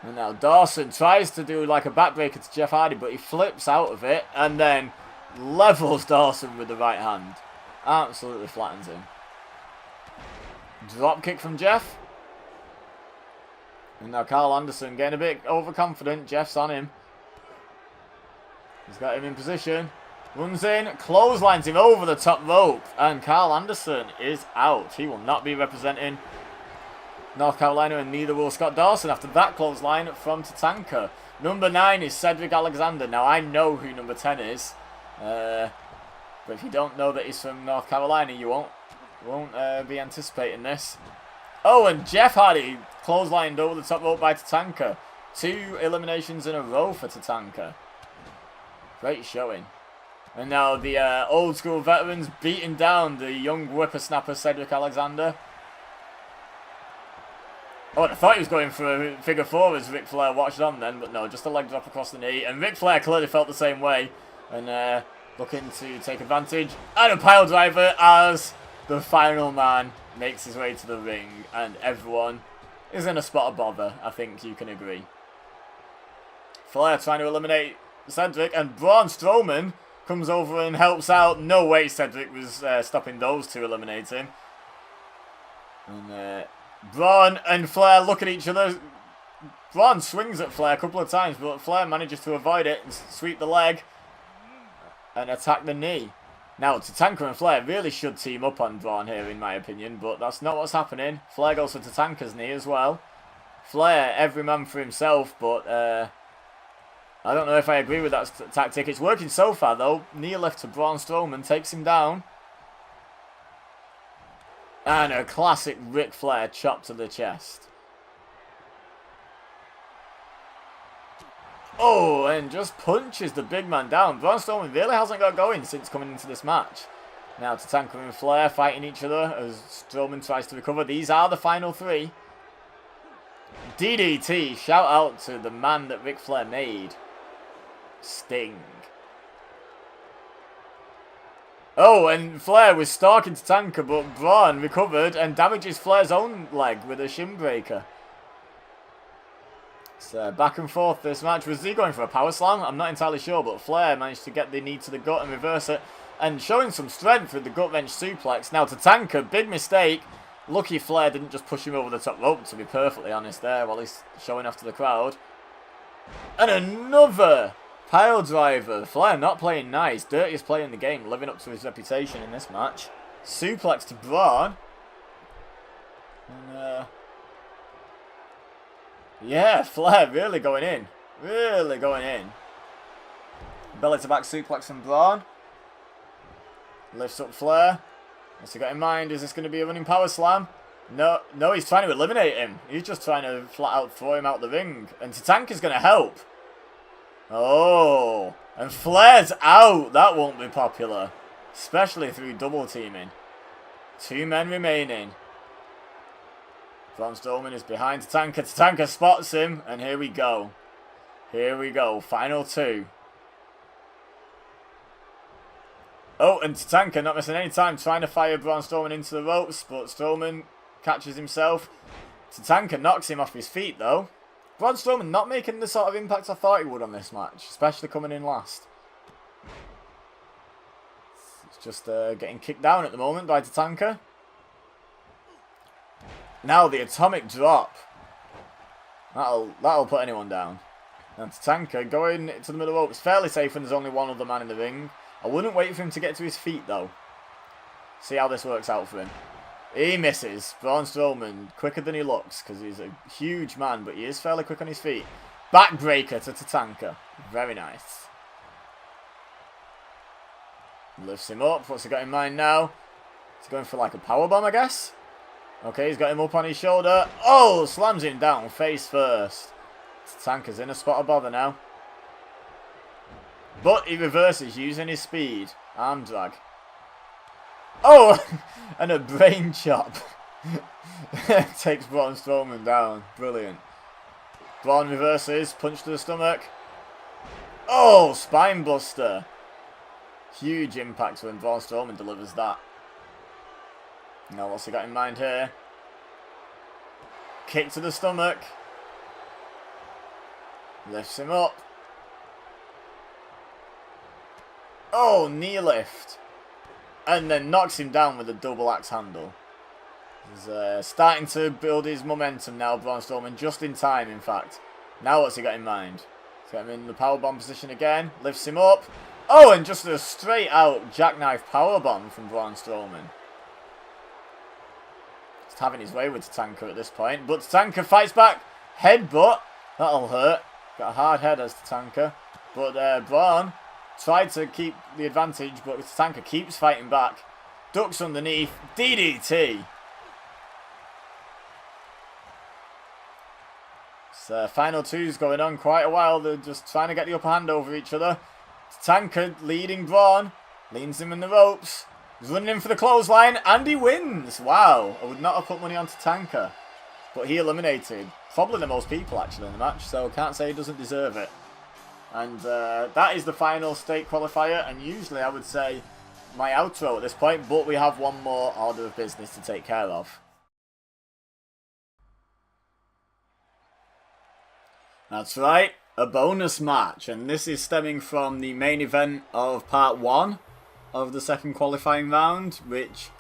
And now Dawson tries to do like a backbreaker to Jeff Hardy, but he flips out of it and then levels Dawson with the right hand. Absolutely flattens him. Drop kick from Jeff. And now Carl Anderson getting a bit overconfident. Jeff's on him. He's got him in position. Runs in, clotheslines him over the top rope. And Carl Anderson is out. He will not be representing North Carolina, and neither will Scott Dawson after that clothesline from Tatanka. Number 9 is Cedric Alexander. Now, I know who number 10 is. But if you don't know that he's from North Carolina, you won't be anticipating this. Oh, and Jeff Hardy clotheslined over the top rope by Tatanka. 2 eliminations in a row for Tatanka. Great showing. And now the old school veterans beating down the young whippersnapper Cedric Alexander. Oh, I thought he was going for a figure 4 as Ric Flair watched on then, but no, just a leg drop across the knee. And Ric Flair clearly felt the same way and looking to take advantage. And a pile driver as the final man makes his way to the ring. And everyone is in a spot of bother, I think you can agree. Flair trying to eliminate Cedric, and Braun Strowman comes over and helps out. No way Cedric was stopping those 2 eliminating. And Braun and Flair look at each other. Braun swings at Flair a couple of times, but Flair manages to avoid it and sweep the leg and attack the knee. Now, Tatanka and Flair really should team up on Braun here, in my opinion, but that's not what's happening. Flair goes for Tatanka's knee as well. Flair, every man for himself, but I don't know if I agree with that tactic. It's working so far, though. Knee left to Braun Strowman, takes him down. And a classic Ric Flair chop to the chest. Oh, and just punches the big man down. Braun Strowman really hasn't got going since coming into this match. Now Tatanka and Flair fighting each other as Strowman tries to recover. These are the final 3. DDT, shout out to the man that Ric Flair made. Sting. Oh, and Flair was stalking Tatanka, but Braun recovered and damages Flair's own leg with a shin breaker. So back and forth this match. Was he going for a power slam? I'm not entirely sure, but Flair managed to get the knee to the gut and reverse it. And showing some strength with the gut wrench suplex. Now Tatanka, big mistake. Lucky Flair didn't just push him over the top rope, to be perfectly honest there, while he's showing off to the crowd. And another pile driver. Flair not playing nice. Dirtiest player in the game, living up to his reputation in this match. Suplex to Braun. And, yeah, Flair really going in. Really going in. Belly to back suplex from Braun. Lifts up Flair. What's he got in mind? Is this going to be a running power slam? No, he's trying to eliminate him. He's just trying to flat out throw him out the ring. And Tatanka's going to help. Oh, and Flair's out. That won't be popular. Especially through double teaming. 2 men remaining. Braun Strowman is behind Tatanka. Tatanka spots him. And here we go. Here we go. Final 2. Oh, and Tatanka not missing any time trying to fire Braun Strowman into the ropes. But Strowman catches himself. Tatanka knocks him off his feet though. Braun Strowman not making the sort of impact I thought he would on this match. Especially coming in last. It's just getting kicked down at the moment by Tatanka. Now the atomic drop. That'll put anyone down. And Tatanka going to the middle ropes. Fairly safe when there's only one other man in the ring. I wouldn't wait for him to get to his feet though. See how this works out for him. He misses. Braun Strowman, quicker than he looks, because he's a huge man, but he is fairly quick on his feet. Backbreaker to Tatanka. Very nice. Lifts him up. What's he got in mind now? He's going for like a powerbomb, I guess. Okay, he's got him up on his shoulder. Oh, slams him down face first. Tatanka's in a spot of bother now. But he reverses using his speed. Arm drag. Oh! And a brain chop. Takes Braun Strowman down. Brilliant. Braun reverses. Punch to the stomach. Oh! Spine buster. Huge impact when Braun Strowman delivers that. Now what's he got in mind here? Kick to the stomach. Lifts him up. Oh, knee lift. And then knocks him down with a double axe handle. He's starting to build his momentum now, Braun Strowman, just in time, in fact. Now what's he got in mind? He's got him in the powerbomb position again. Lifts him up. Oh, and just a straight out jackknife powerbomb from Braun Strowman. Just having his way with Tatanka at this point. But Tatanka fights back. Headbutt. That'll hurt. Got a hard head as Tatanka. But Braun tried to keep the advantage, but Tatanka keeps fighting back. Ducks underneath. DDT. Final two's going on quite a while. They're just trying to get the upper hand over each other. Tatanka leading Braun. Leans him in the ropes. He's running in for the clothesline. And he wins. Wow. I would not have put money on Tatanka. But he eliminated probably the most people actually in the match. So can't say he doesn't deserve it. And that is the final state qualifier. And usually I would say my outro at this point. But we have one more order of business to take care of. That's right. A bonus match. And this is stemming from the main event of part 1 of the second qualifying round. Which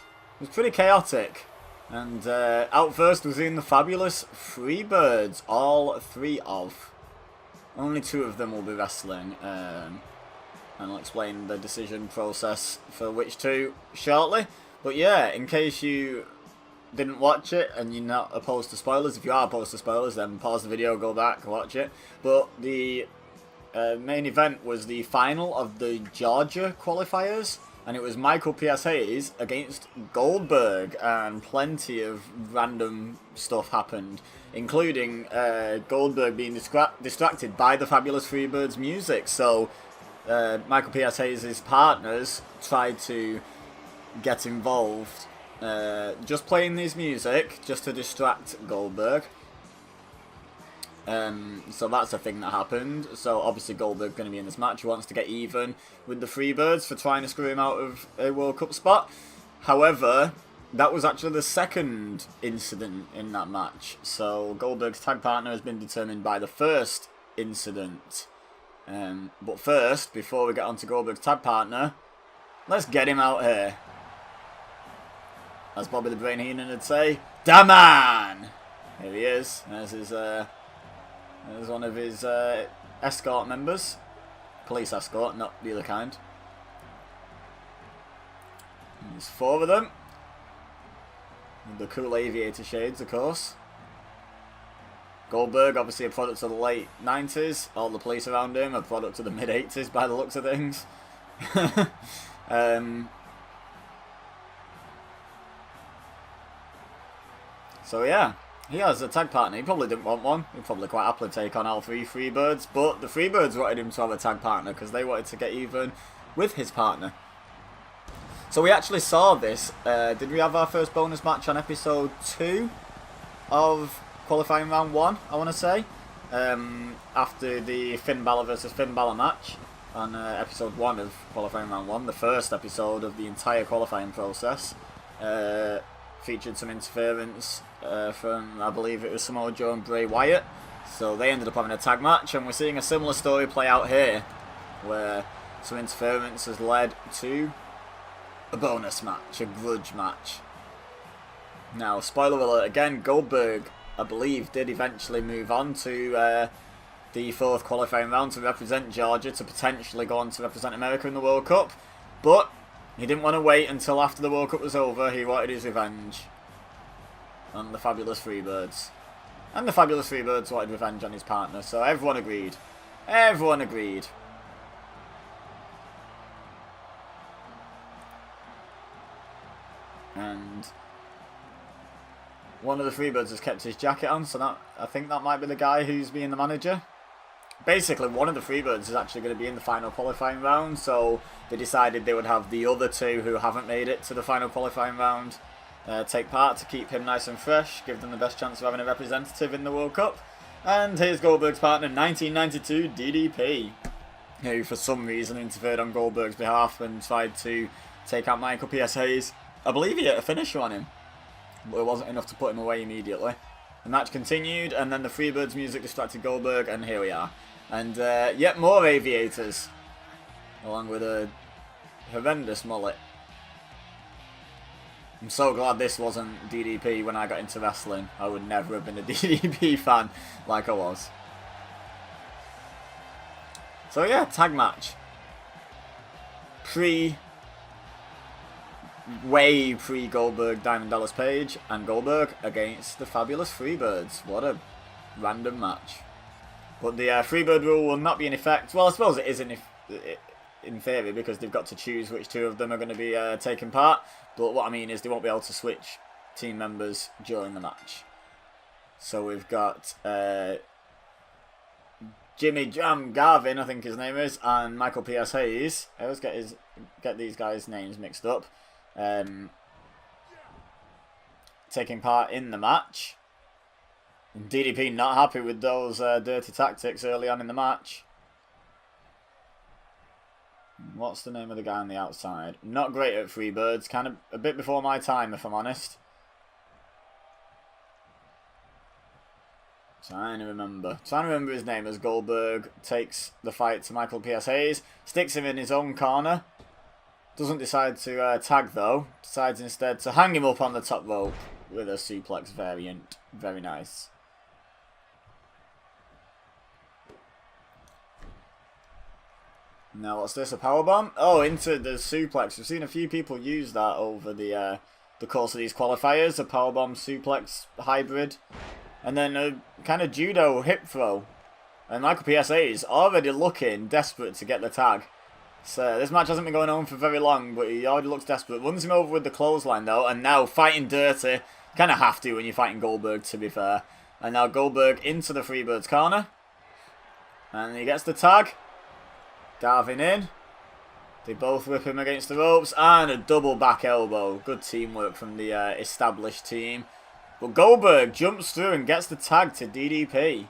was pretty chaotic. And out first was in the fabulous Freebirds. All 3 of. Only 2 of them will be wrestling, and I'll explain the decision process for which 2 shortly. But yeah, in case you didn't watch it and you're not opposed to spoilers, if you are opposed to spoilers, then pause the video, go back, watch it. But the main event was the final of the Georgia qualifiers, and it was Michael P.S. Hayes against Goldberg, and plenty of random stuff happened, including Goldberg being distracted by the fabulous Freebirds music. So Michael P.S. Hayes' partners tried to get involved, just playing this music just to distract Goldberg. So that's a thing that happened. So obviously Goldberg's going to be in this match. He wants to get even with the Freebirds for trying to screw him out of a World Cup spot. However, that was actually the second incident in that match. So Goldberg's tag partner has been determined by the first incident. But first, before we get on to Goldberg's tag partner, let's get him out here. As Bobby the Brain Heenan would say, "Da man!" Here he is. There's one of his escort members. Police escort, not the other kind. There's 4 of them. With the cool aviator shades, of course. Goldberg, obviously a product of the late 90s. All the police around him, a product of the mid 80s by the looks of things. So yeah. He has a tag partner. He probably didn't want one. He'd probably quite happily take on all 3 Freebirds. But the Freebirds wanted him to have a tag partner because they wanted to get even with his partner. So we actually saw this. Did we have our first bonus match on episode 2 of qualifying round 1, I want to say? After the Finn Balor versus Finn Balor match on episode 1 of qualifying round 1. The first episode of the entire qualifying process. Featured some interference from, I believe it was Samoa Joe and Bray Wyatt. So they ended up having a tag match, and we're seeing a similar story play out here, where some interference has led to a bonus match, a grudge match. Now, spoiler alert again, Goldberg, I believe, did eventually move on to the 4th qualifying round to represent Georgia, to potentially go on to represent America in the World Cup, but he didn't want to wait until after the World Cup was over. He wanted his revenge. on the Fabulous Freebirds. And the Fabulous Freebirds wanted revenge on his partner, so everyone agreed. Everyone agreed. And one of the Freebirds has kept his jacket on, so that, I think that might be the guy who's being the manager. Basically, one of the Freebirds is actually going to be in the final qualifying round, so they decided they would have the other two who haven't made it to the final qualifying round take part to keep him nice and fresh, give them the best chance of having a representative in the World Cup. And here's Goldberg's partner, 1992 DDP, who for some reason interfered on Goldberg's behalf and tried to take out Michael P.S. Hayes. I believe he hit a finisher on him, but it wasn't enough to put him away immediately. The match continued, and then the Freebirds music distracted Goldberg, and here we are. And yet more aviators, along with a horrendous mullet. I'm so glad this wasn't DDP when I got into wrestling. I would never have been a DDP fan like I was. So yeah, tag match. Way pre-Goldberg, Diamond Dallas Page, and Goldberg against the Fabulous Freebirds. What a random match. But the Freebird rule will not be in effect. Well, I suppose it is in theory, because they've got to choose which two of them are going to be taking part. But what I mean is they won't be able to switch team members during the match. So we've got Jimmy Jam Garvin, I think his name is, and Michael P.S. Hayes. I always get these guys' names mixed up. Taking part in the match. And DDP not happy with those dirty tactics early on in the match. What's the name of the guy on the outside? Not great at Freebirds. Kind of a bit before my time, if I'm honest. Trying to remember his name as Goldberg takes the fight to Michael P.S. Hayes. Sticks him in his own corner. Doesn't decide to tag though. Decides instead to hang him up on the top rope with a suplex variant. Very nice. Now what's this? A powerbomb? Oh, into the suplex. We've seen a few people use that over the course of these qualifiers. A powerbomb suplex hybrid. And then a kind of judo hip throw. And Michael P.S.A. is already looking desperate to get the tag. So this match hasn't been going on for very long, but he already looks desperate. Runs him over with the clothesline though, and now fighting dirty. Kind of have to when you're fighting Goldberg, to be fair. And now Goldberg into the Freebirds corner. And he gets the tag. Garvin in. They both whip him against the ropes. And a double back elbow. Good teamwork from the established team. But Goldberg jumps through and gets the tag to DDP.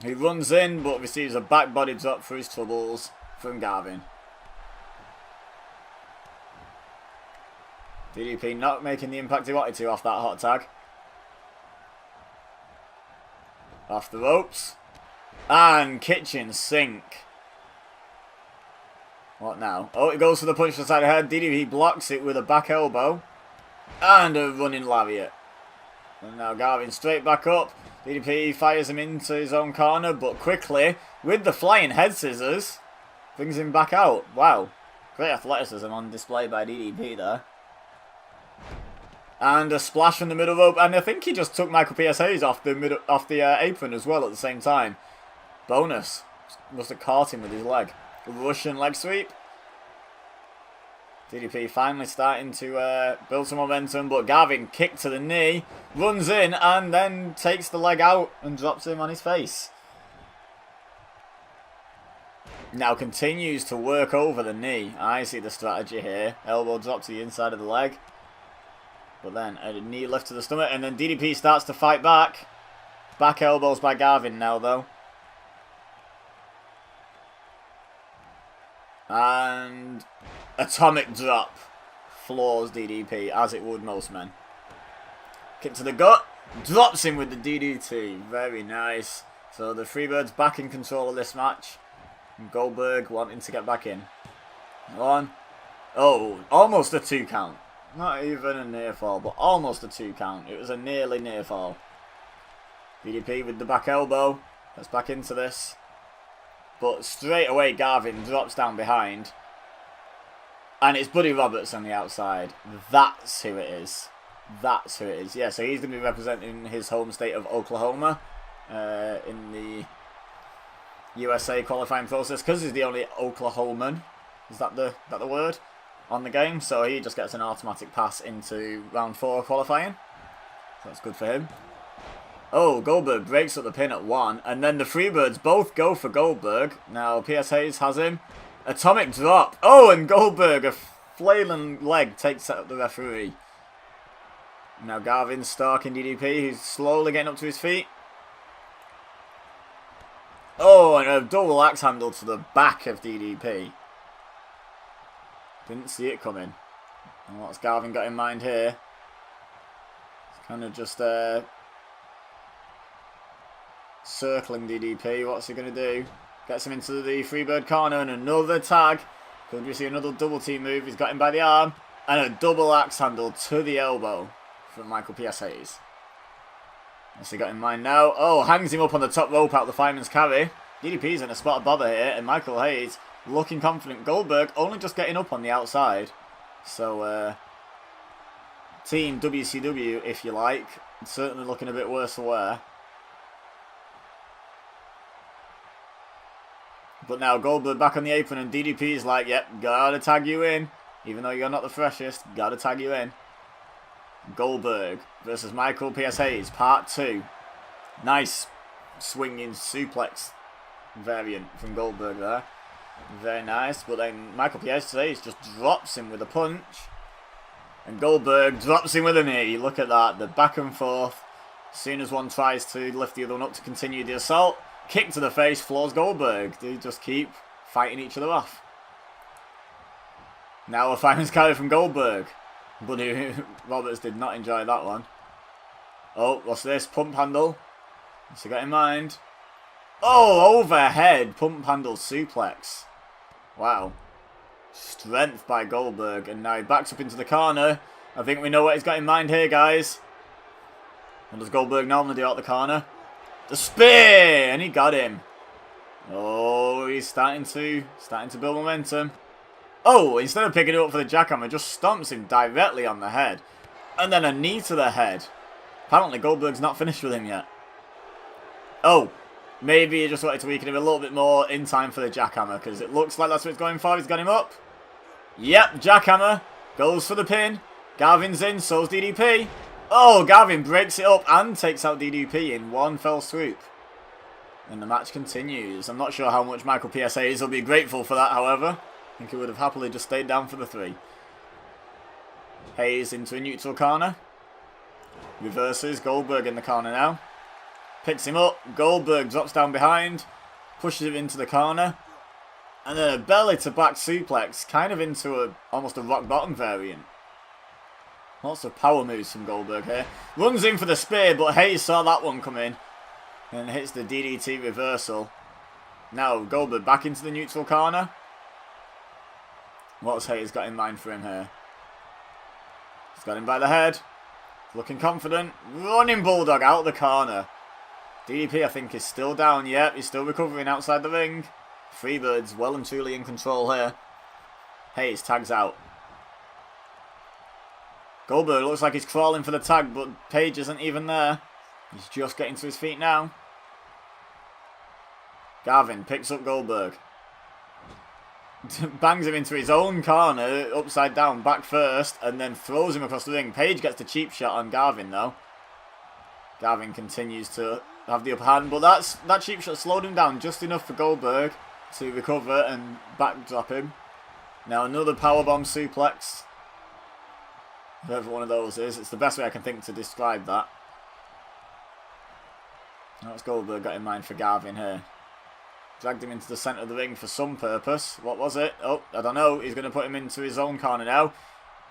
He runs in but receives a back body drop for his troubles from Garvin. DDP not making the impact he wanted to off that hot tag. Off the ropes. And kitchen sink. What now? Oh, it goes for the punch to the side of the head. DDP blocks it with a back elbow. And a running lariat. And now Garvin straight back up. DDP fires him into his own corner, but quickly, with the flying head scissors, brings him back out. Wow. Great athleticism on display by DDP there. And a splash from the middle rope. And I think he just took Michael P.S. Hayes off the apron as well at the same time. Bonus. Must have caught him with his leg. Russian leg sweep. DDP finally starting to build some momentum, but Garvin kicked to the knee, runs in, and then takes the leg out and drops him on his face. Now continues to work over the knee. I see the strategy here. Elbow drop to the inside of the leg. But then a knee lift to the stomach, and then DDP starts to fight back. Back elbows by Garvin now, though. And atomic drop floors DDP, as it would most men. Kick to the gut, drops him with the DDT. Very nice. So the Freebirds back in control of this match. And Goldberg wanting to get back in. One. Oh, almost a 2 count. Not even a near fall, but almost a 2 count. It was a nearly near fall. DDP with the back elbow. Let's back into this. But straight away Garvin drops down behind. And it's Buddy Roberts on the outside. That's who it is. That's who it is. Yeah, so he's going to be representing his home state of Oklahoma in the USA qualifying process because he's the only Oklahoman. Is that the word? On the game. So he just gets an automatic pass into round 4 qualifying. So that's good for him. Oh, Goldberg breaks up the pin at 1. And then the Freebirds both go for Goldberg. Now, P.S. Hayes has him. Atomic drop. Oh, and Goldberg, a flailing leg, takes out the referee. Now Garvin stalking DDP. He's slowly getting up to his feet. Oh, and a double axe handle to the back of DDP. Didn't see it coming. And what's Garvin got in mind here? It's kind of just circling DDP. What's he going to do? Gets him into the Freebird corner and another tag. Could we see another double team move? He's got him by the arm. And a double axe handle to the elbow from Michael P.S. Hayes. What's he got in mind now? Oh, hangs him up on the top rope out the fireman's carry. DDP's in a spot of bother here. And Michael Hayes looking confident. Goldberg only just getting up on the outside. So, Team WCW, if you like. Certainly looking a bit worse for wear. But now Goldberg back on the apron and DDP's like, yep, gotta tag you in. Even though you're not the freshest, gotta tag you in. Goldberg versus Michael P.S. Hayes, part 2. Nice swinging suplex variant from Goldberg there. Very nice. But then Michael P.S. Hayes just drops him with a punch. And Goldberg drops him with a knee. Look at that. The back and forth. As soon as one tries to lift the other one up to continue the assault, kick to the face, floors Goldberg. They just keep fighting each other off. Now a fireman's carry from Goldberg. But Roberts did not enjoy that one. Oh, what's this? Pump handle. What's he got in mind? Oh, overhead pump handle suplex. Wow. Strength by Goldberg. And now he backs up into the corner. I think we know what he's got in mind here, guys. What does Goldberg normally do out the corner? The spear! And he got him. Oh, he's starting to build momentum. Oh, instead of picking it up for the jackhammer, just stomps him directly on the head. And then a knee to the head. Apparently Goldberg's not finished with him yet. Oh, maybe he just wanted to weaken him a little bit more in time for the jackhammer, because it looks like that's what he's going for. He's got him up. Yep, jackhammer. Goes for the pin. Garvin's in, so's DDP. Oh, Garvin breaks it up and takes out DDP in one fell swoop. And the match continues. I'm not sure how much Michael P.S. Hayes will be grateful for that, however. I think he would have happily just stayed down for the 3. Hayes into a neutral corner. Reverses. Goldberg in the corner now. Picks him up. Goldberg drops down behind. Pushes him into the corner. And then a belly to back suplex. Kind of into almost a rock bottom variant. Lots of power moves from Goldberg here. Runs in for the spear, but Hayes saw that one come in. And hits the DDT reversal. Now Goldberg back into the neutral corner. What's Hayes got in mind for him here? He's got him by the head. Looking confident. Running Bulldog out the corner. DDP, I think, is still down. Yep, he's still recovering outside the ring. Freebird's well and truly in control here. Hayes tags out. Goldberg looks like he's crawling for the tag, but Page isn't even there. He's just getting to his feet now. Garvin picks up Goldberg. Bangs him into his own corner, upside down, back first, and then throws him across the ring. Page gets the cheap shot on Garvin, though. Garvin continues to have the upper hand, but that cheap shot slowed him down just enough for Goldberg to recover and backdrop him. Now another powerbomb suplex. Whatever one of those is, it's the best way I can think to describe that. What's Goldberg got in mind for Garvin here? Dragged him into the centre of the ring for some purpose. What was it? Oh, I don't know. He's going to put him into his own corner now.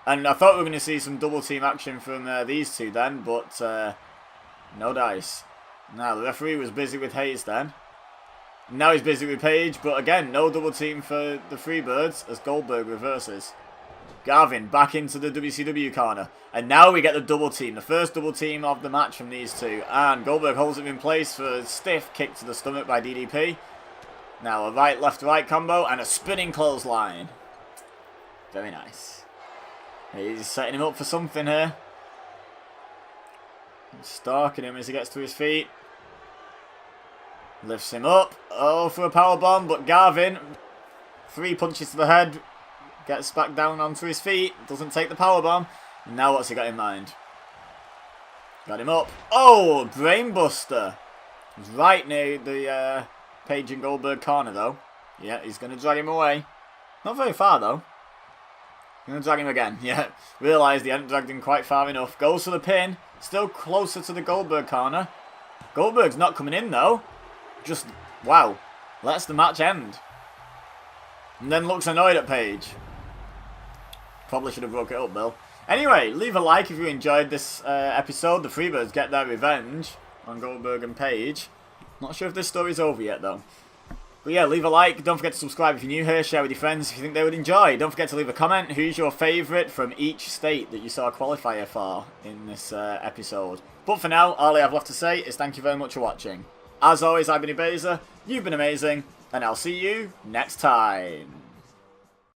And I thought we were going to see some double team action from these two then, but no dice. Now, the referee was busy with Hayes then. Now he's busy with Page, but again, no double team for the Freebirds as Goldberg reverses. Garvin back into the WCW corner. And now we get the double team. The first double team of the match from these two. And Goldberg holds him in place for a stiff kick to the stomach by DDP. Now a right, left, right combo and a spinning clothesline. Very nice. He's setting him up for something here. Stalking him as he gets to his feet. Lifts him up. Oh, for a powerbomb, but Garvin, 3 punches to the head, gets back down onto his feet, doesn't take the powerbomb. Now what's he got in mind? Got him up. Oh, brainbuster. He's right near the Page and Goldberg corner, though. Yeah, he's going to drag him away. Not very far, though. Going to drag him again. Yeah, realised he hadn't dragged him quite far enough. Goes for the pin. Still closer to the Goldberg corner. Goldberg's not coming in, though. Just, wow. Lets the match end. And then looks annoyed at Page. Probably should have broke it up, Bill. Anyway, leave a like if you enjoyed this episode. The Freebirds get their revenge on Goldberg and Page. Not sure if this story's over yet, though. But yeah, leave a like. Don't forget to subscribe if you're new here. Share with your friends if you think they would enjoy. Don't forget to leave a comment. Who's your favourite from each state that you saw a qualifier for in this episode? But for now, all I have left to say is thank you very much for watching. As always, I've been Ibeza. You've been amazing. And I'll see you next time.